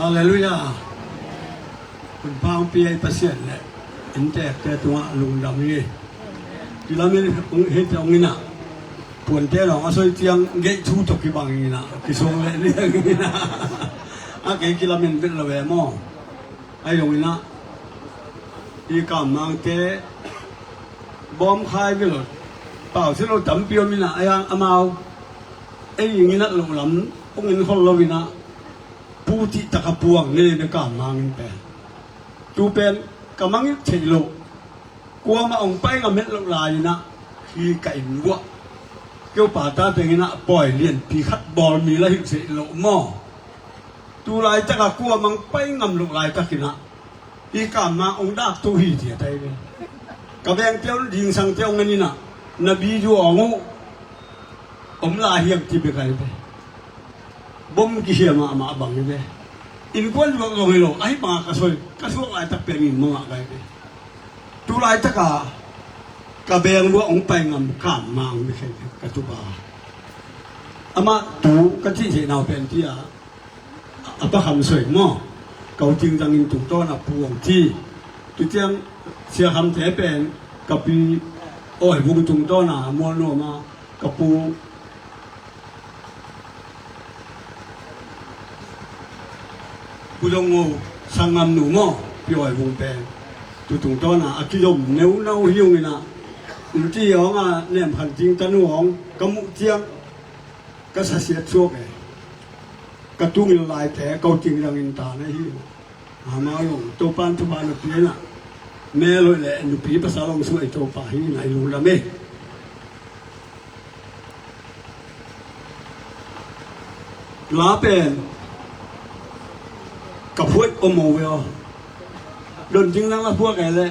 Haleluya คุณพางปีไอ้ประเสริฐแหละเห็นแต่ตัวลุงดำนี่ที่เราไม่เห็นตรงนี้นะปวนแต่เราเอาเตียงเกยชูตกกี่บางนี่นะกี่ทรงเลยนี่นะอ่ะเกยกี่เราเป็นระเวมอไอ้ตรงนี้นะอีกำมังเตะบอมคายไปหมดเปล่าที่เราจำเปียวมีนะไอ้ยังอามาไอ้อย่างนี้นะลุงลำพวกนี้คนเราวินะผู้ที่ตะกบวงนี่ในการมังเป็นจูเป็นกำมังเฉยโลกลัวมาองไปกับเม็ดลายนะคือไก่วัวเกี่ยวป่าตาเป็นนะปล่อยเลียนปีคัดบอลมีละหิเฉยโลหม้อตูลายตะกกลัวมังไปงำลงลายตะกินะอีการมาองดาตูหีเถียไทยเลยกระแบงเจ้ายิงสังเจ้าเงินนี่นะนบีจูอ๋องอมลาเฮียมที่ไปใครไปบ่มกี่เหี้ยมาบังนี่เด้อินกวนลงให้โลไอ้มากระสวยหลายตะเปียงมาไกเด้ตุลายตะกะเบงบ่องไปงำข้ามมางไม่ใช่กะตุบาอามาตูกะที่เสนาเป็นที่อะปะคำสวยหม้อเกาจริงจังอินตุต้อนพวงที่ตุเจียงเสียคำแท้เป็นกับปีโอ้ยวงตุงต้อนมวนโนมากับปูผู้ดงงูสังงามหนูหม้อพี่อ้อยวงแปลงตัวตรงต้นน่ะอากิยมเนื้อเน่าหิ้วนี่นะอุลที่ของเนี่ยพันจริงตันของกมุเจียงก็เสียชั่วไปกระตุ้งลายแผลเกาจริงรังอินตาในหิ้วหามาลงตัวปานทุบานปีน่ะแม่เลยแหละหนูปีภาษาลงสวยตัวป่าหิ้วไหนรู้ละเม่ลาเป็นกับพวกอโมเวลโดนจริงนั่งละพวกไงเลย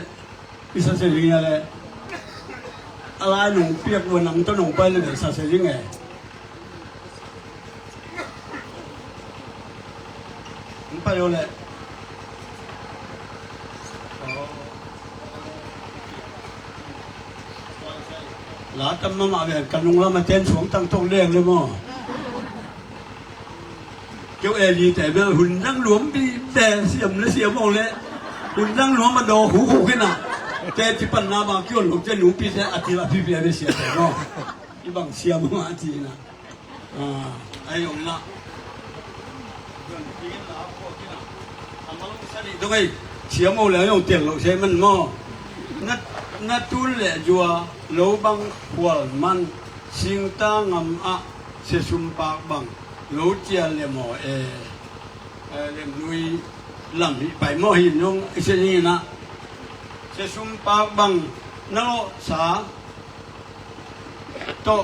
อิสราเอลไงเลยอะไรหนุ่มเปียกวันหนังต้นหนุ่มไปเลยอิสราเอลไงมันไปเลยหลาตั้มมาแบบกันนุ่งละมาเต้นสวงตั้งท้องเลี้ยงเลยมั้งเจ้าเอลีแต่เมื่อหุ่นนั่งหลวมปีแต่เสียมและเสียมองเลยหุ่นนั่งหลวมมาโดหูขึ้นน่ะแต่ที่ปัญนาบางกี่วันหลงจะหนูปีแต่อาทิตย์ละพี่เพียรเสียแต่เนาะที่บางเสียมมาอาทิตย์นะไอ้ยงละตรงไอ้ chiếm ô léo用tiền lộ xe mình mò nát tu lệ chùa lấu băng quần man sinh ta ngầm ạ sẽ sum bạc bằng lấu chia lệ mò lệ nuôi làm bị phải mò hình nhung sẽ như nè sẽ sum bạc bằng nó lộ xá to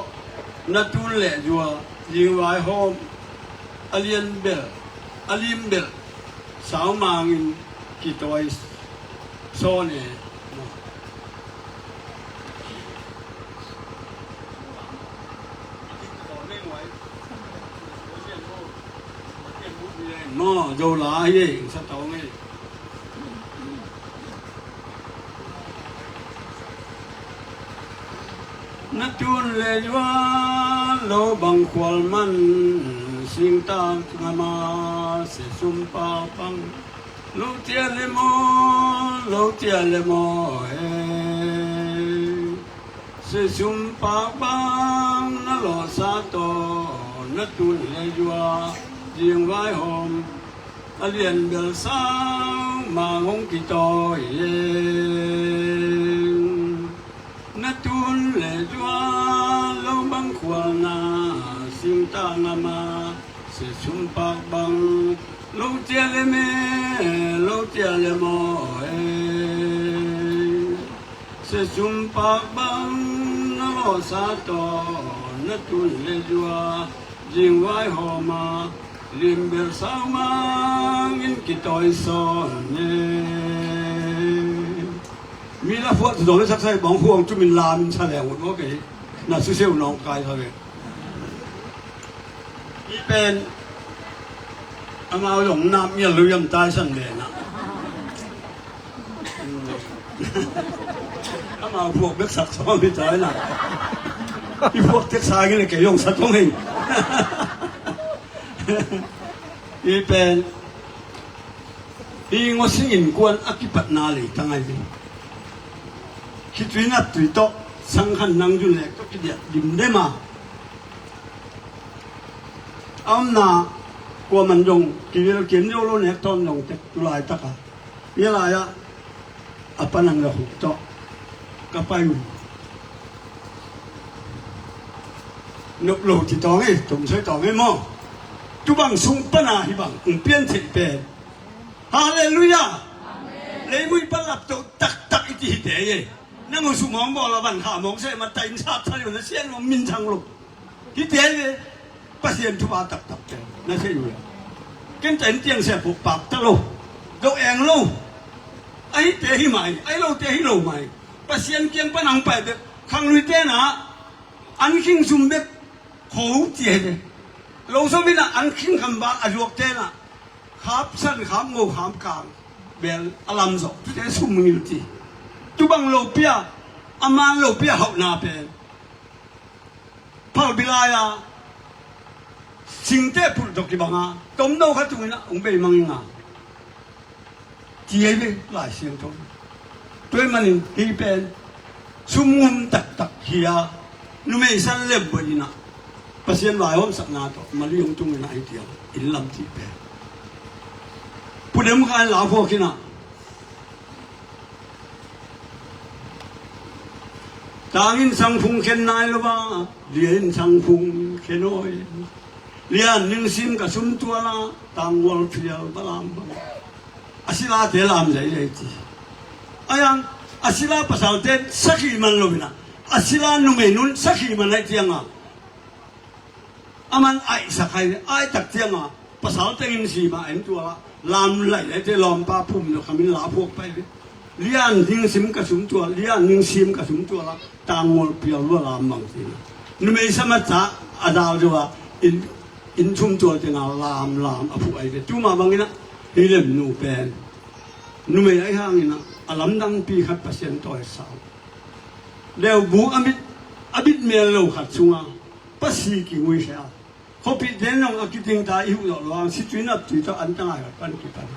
nát tu lệ chùa riêng vài hôm alim bel sao mangin kitoi so ne mo do la ye sa tao nge na tun le jwa lo bang kwal man sing ta ngama se sum pa pang lo tia le mo se sum pa pang na lo sa to na tun le jwa riêng vai hôm alien bel sao mà ngong ki to na tun le jwa lo bang kwa na sing ta ngama se sum pa bang lo tia le mo se sum pa bang na lo sa to na tun le jwa riêng vai hôm ma lim bel sao mang in ki toi son ne mi la fuat do le sak sai bong huang chu min la min cha le wo ke na su seu nong kai tha ve i pen ama yong nam ye lu yam tai san le na ama phuok bek sak so mi tai na i phuok tek sa ge le ke yong sa tong hin i pen i ngo singin kwan akipat na le tangai ni ki twina twito sanghan nang jun le to ki dia dim de ma amna ko man jong ki le kem yo lo ne ton jong te tu lai ta ka ye la ya apanang la hu to ka pai nộp lô chỉ to ấy tổng số to ấy mò chú bằng sung bắn à hi bằng biến thịt bè hallelujah lấy mũi bắn lập tổ tắc tắc ít gì thế vậy năng ngồi sung mong bỏ là bằng hạ mong sẽ mà tay sát thay nó xuyên mong min thăng lục cái thế vậy bác sĩ chú ba tắc tắc thế nó sẽ như vậy cái tên tiếng sẽ phục bạc tắc lô đâu em lô ấy thế hi mày ấy lô thế hi lô mày bác sĩ kiêng bắn hàng bè được khang lùi thế na anh kinh sung biết khổ chết đấy lâu sau khi anh kinh khăm bạc anh ruột thế na khám sân khám ngô khám càng bèn alam rồi thế sung mình đi chú bằng lô pia aman lô pia học na bèn phao bilaya sinh tế phụ thuộc cái bằng à tóm đâu hết tụi nó ông bề mang ngà chỉ ấy đi lại xiên thôi tôi mà nhìn cái bèn sung tắc tắc kia nu me san le bolina pasien lai hom sakna to mali yong tung na itia in lam ti pe pudem kan la pho kina tangin sang phung khen nai lo ba lien sang phung khenoi lian ning sim ka sum tua la tang wal phial balam ba asila te lam lai lai ti ayang asila pasal te sakhi man lo bina asila numenun sakhi manai tianga aman ai sakai ai tak tianga pasal tengin si ma em tua lam lai lai te lom pa phum no khamin la phok pai lian ning sim ka sum tua lian ning sim ka sum tua la tangol pial lo lam mang ti numei sama cha adal jowa in chum tua tenga lam apu ai de tu ma bangina hilem nu pen numei ai hangina alam dang pi khat pasien toy sa leo bu abit mel lo khat chunga pasi ki ngui sha hopi den nong akiting ta ihu lo lang si twina tu ta an tanga kan ki pan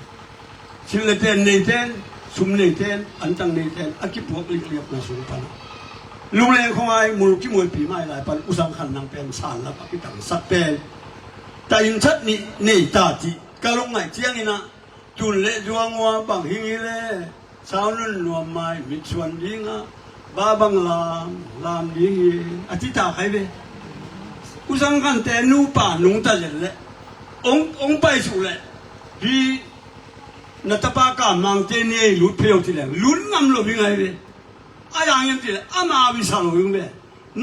sile ten nei ten sum nei ten an tang nei ten akipok lik liap na sum pan lu le khong ai mul ki moi pi mai lai pan usang khan nang pen san la pakitang sak pen ta in chat ni nei ta ti kalong ngai chiang ina จุนเลจวงว่าบังหิงเลสาวนุ่นนวมไม้มิชวนดิงะบาบังลามดิงอธิตาใครเบอุสังกันแต่นูป่านุงตะเจเลองไปสู่เลดีนัตปากามังเจเนลุดเพลวทีเลลุนงำลบิงไงเบอายังยังทีเลอามาวิสาลงเบ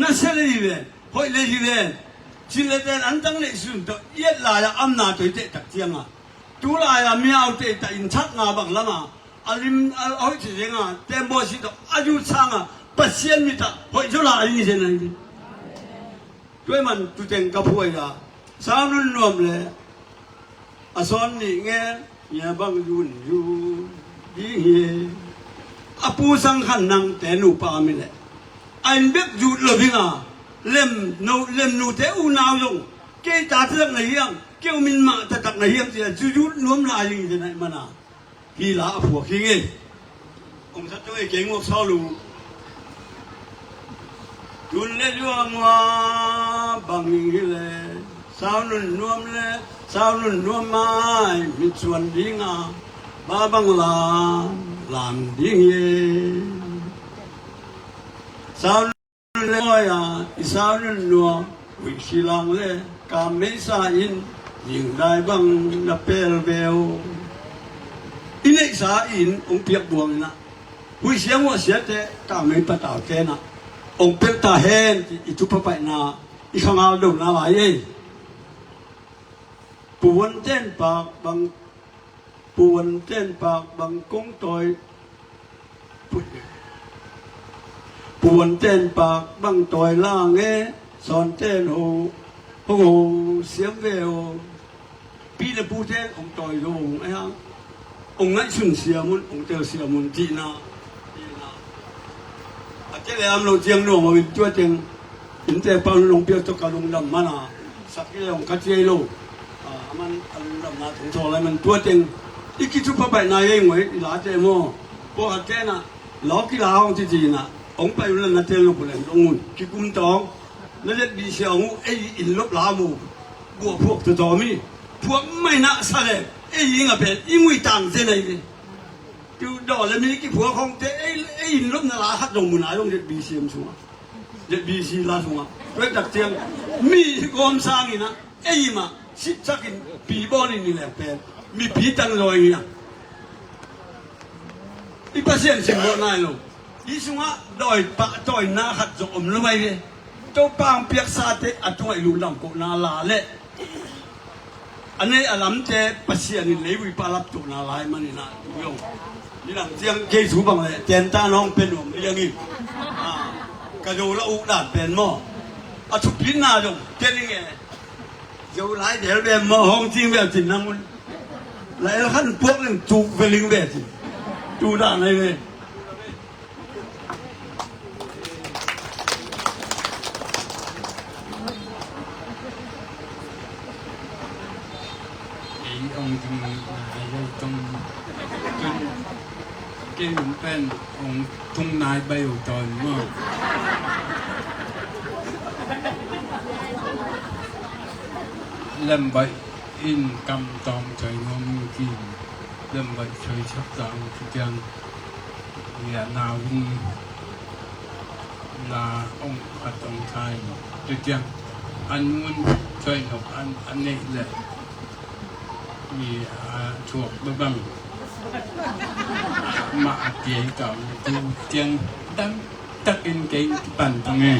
นัสเลเบหอยเลจีเลจิเลเดนอันตั้งเลสุนโตเย็ดลายอัมนาตัวเตตักเจียงะตูลายมีเอาเตตอินชักงาบังละมาอาลิมเอาที่เจงะเต็มบ่สิโตอายุช่างะปัสเซียนมิตาหอยจุลาอันนี้เจนันเบด้วยมันตุเตงกับพวยละสาวนุ่นนวมเลยอาสอนนี่เงี้ยอย่าบังยุนอยู่ดีเฮอปูสังขันนังแต่หนูปามิเลยอันเบ็กจุดลบิงาเล่มนูเตอูนาวงเกยตาตักไหนยังเกี่ยวมินมาตักไหนยังเสียจุดนวมลายยังจะไหนมานาฮีลาผัวคิงเององค์สัตว์เก่งว่าสาวลูจุนเลจวงว่าบังหิงเลสาวนุ่นนวมเลสาวนุ่นนวมไม้มิชวนดิงาบาบังลามดิงเยสาวนุ่นเลอยอิสาวนุ่นนัววิชิลังเลกาเมซาอินยิงได้บังนับเปลเบลอินเอกสาอินองเปียกบวงนะหุยเสียงว่าเสียแต่กาเมปะตาเกนะองเปียกตาเฮนอิทุปไปนาอิขางเอาดูนาลายปวนเต้นปากบังปวนเต้นปากบังกงตอยปวนเต้นปากบังตอยล่างเงสอนเต้นโหเสียงเววปีละปูเต้นองตอยโรงไอ้ฮะองไงชุนเสียมุนองเตอเสียมุนจีนาอาจจะเลยอำเราเจียงหลวงมาเป็นตัวเจียงอินเตอร์ปังลงเปียตกลงดำมานาสักเรื่องกัจเจโลมันอันดำนาถึงโซอะไรมันตัวเต็งอีกคิดชุบไปนายเองไว้หลาเจโม่พวกแกน่ะล้อกีฬาของจีน่ะองไปวันนั้นเจลูกเลยองุ่นคิดกุมตองแล้วจะดีเสียงไอ้อินลบลามูบัวพวกตัวมีพวกไม่น่าซาเลยไอ้ยิงอ่ะเป็นยิ่งวิตังเจไหนดิดูดอแล้วมีกี่พวกของเจไอ้อินลบน่ะลาฮัดลงมุนายลงเด็ดบีซีมชัวเด็ดบีซีลาชัวด้วยดักเจียงมีกอมสร้างนี่นะไอ้มาสิจักินปีบอลนี่แหละเป็นมีปีตั้งรอยอย่างอีพัศน์เสียงโบนายลูกยิ่งสุงะดอยปะดอยนาขัดจอมรู้ไหมเนี่ยเจ้าปังเปียกซาเตอัตวยลูลำกูนาลาเละอันนี้อลัมเจพัศน์นี่เลวิปาลับตัวนาลายมันนี่นะยงนี่หลังเสียงเกยสูบังเลยเจนตาน้องเป็นหนุ่มเลี้ยงอีกกระโดดละอุดาเป็นหม้ออาชุบพินนาจงเจนี่ไงอยู่หลายเดี๋ยวเดี๋ยวมาห้องจริงแบบจริงนะมึงหลายขั้นพวกนึงจูเวลิงแบบจริงจูด่านอะไรเลยไอ้องค์จึงต้องเก่งเป็นองค์ทุ่งนายใบอุตรมากเล่มใบอินกำตองใจงอมกินเล่มใบช่วยชักตางทุกอย่างเนี่ยนาวินลาองค์ขัดองค์ไทยทุกอย่างอันนู้นช่วยหนกอันนี้แหละมีช่วงบ้างมาเกี่ยกับดูเจียงตั้งตักอินเก่งปั่นตรงนี้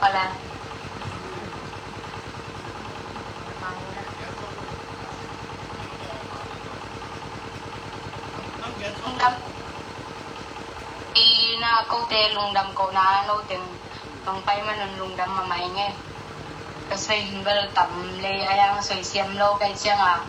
pala. Na câu tê lung đâm câu na nô tiền bằng bay mà lung đâm mà mày nghe cái xây hình bờ tầm lê ai ăn xây xiêm lô cái chiang à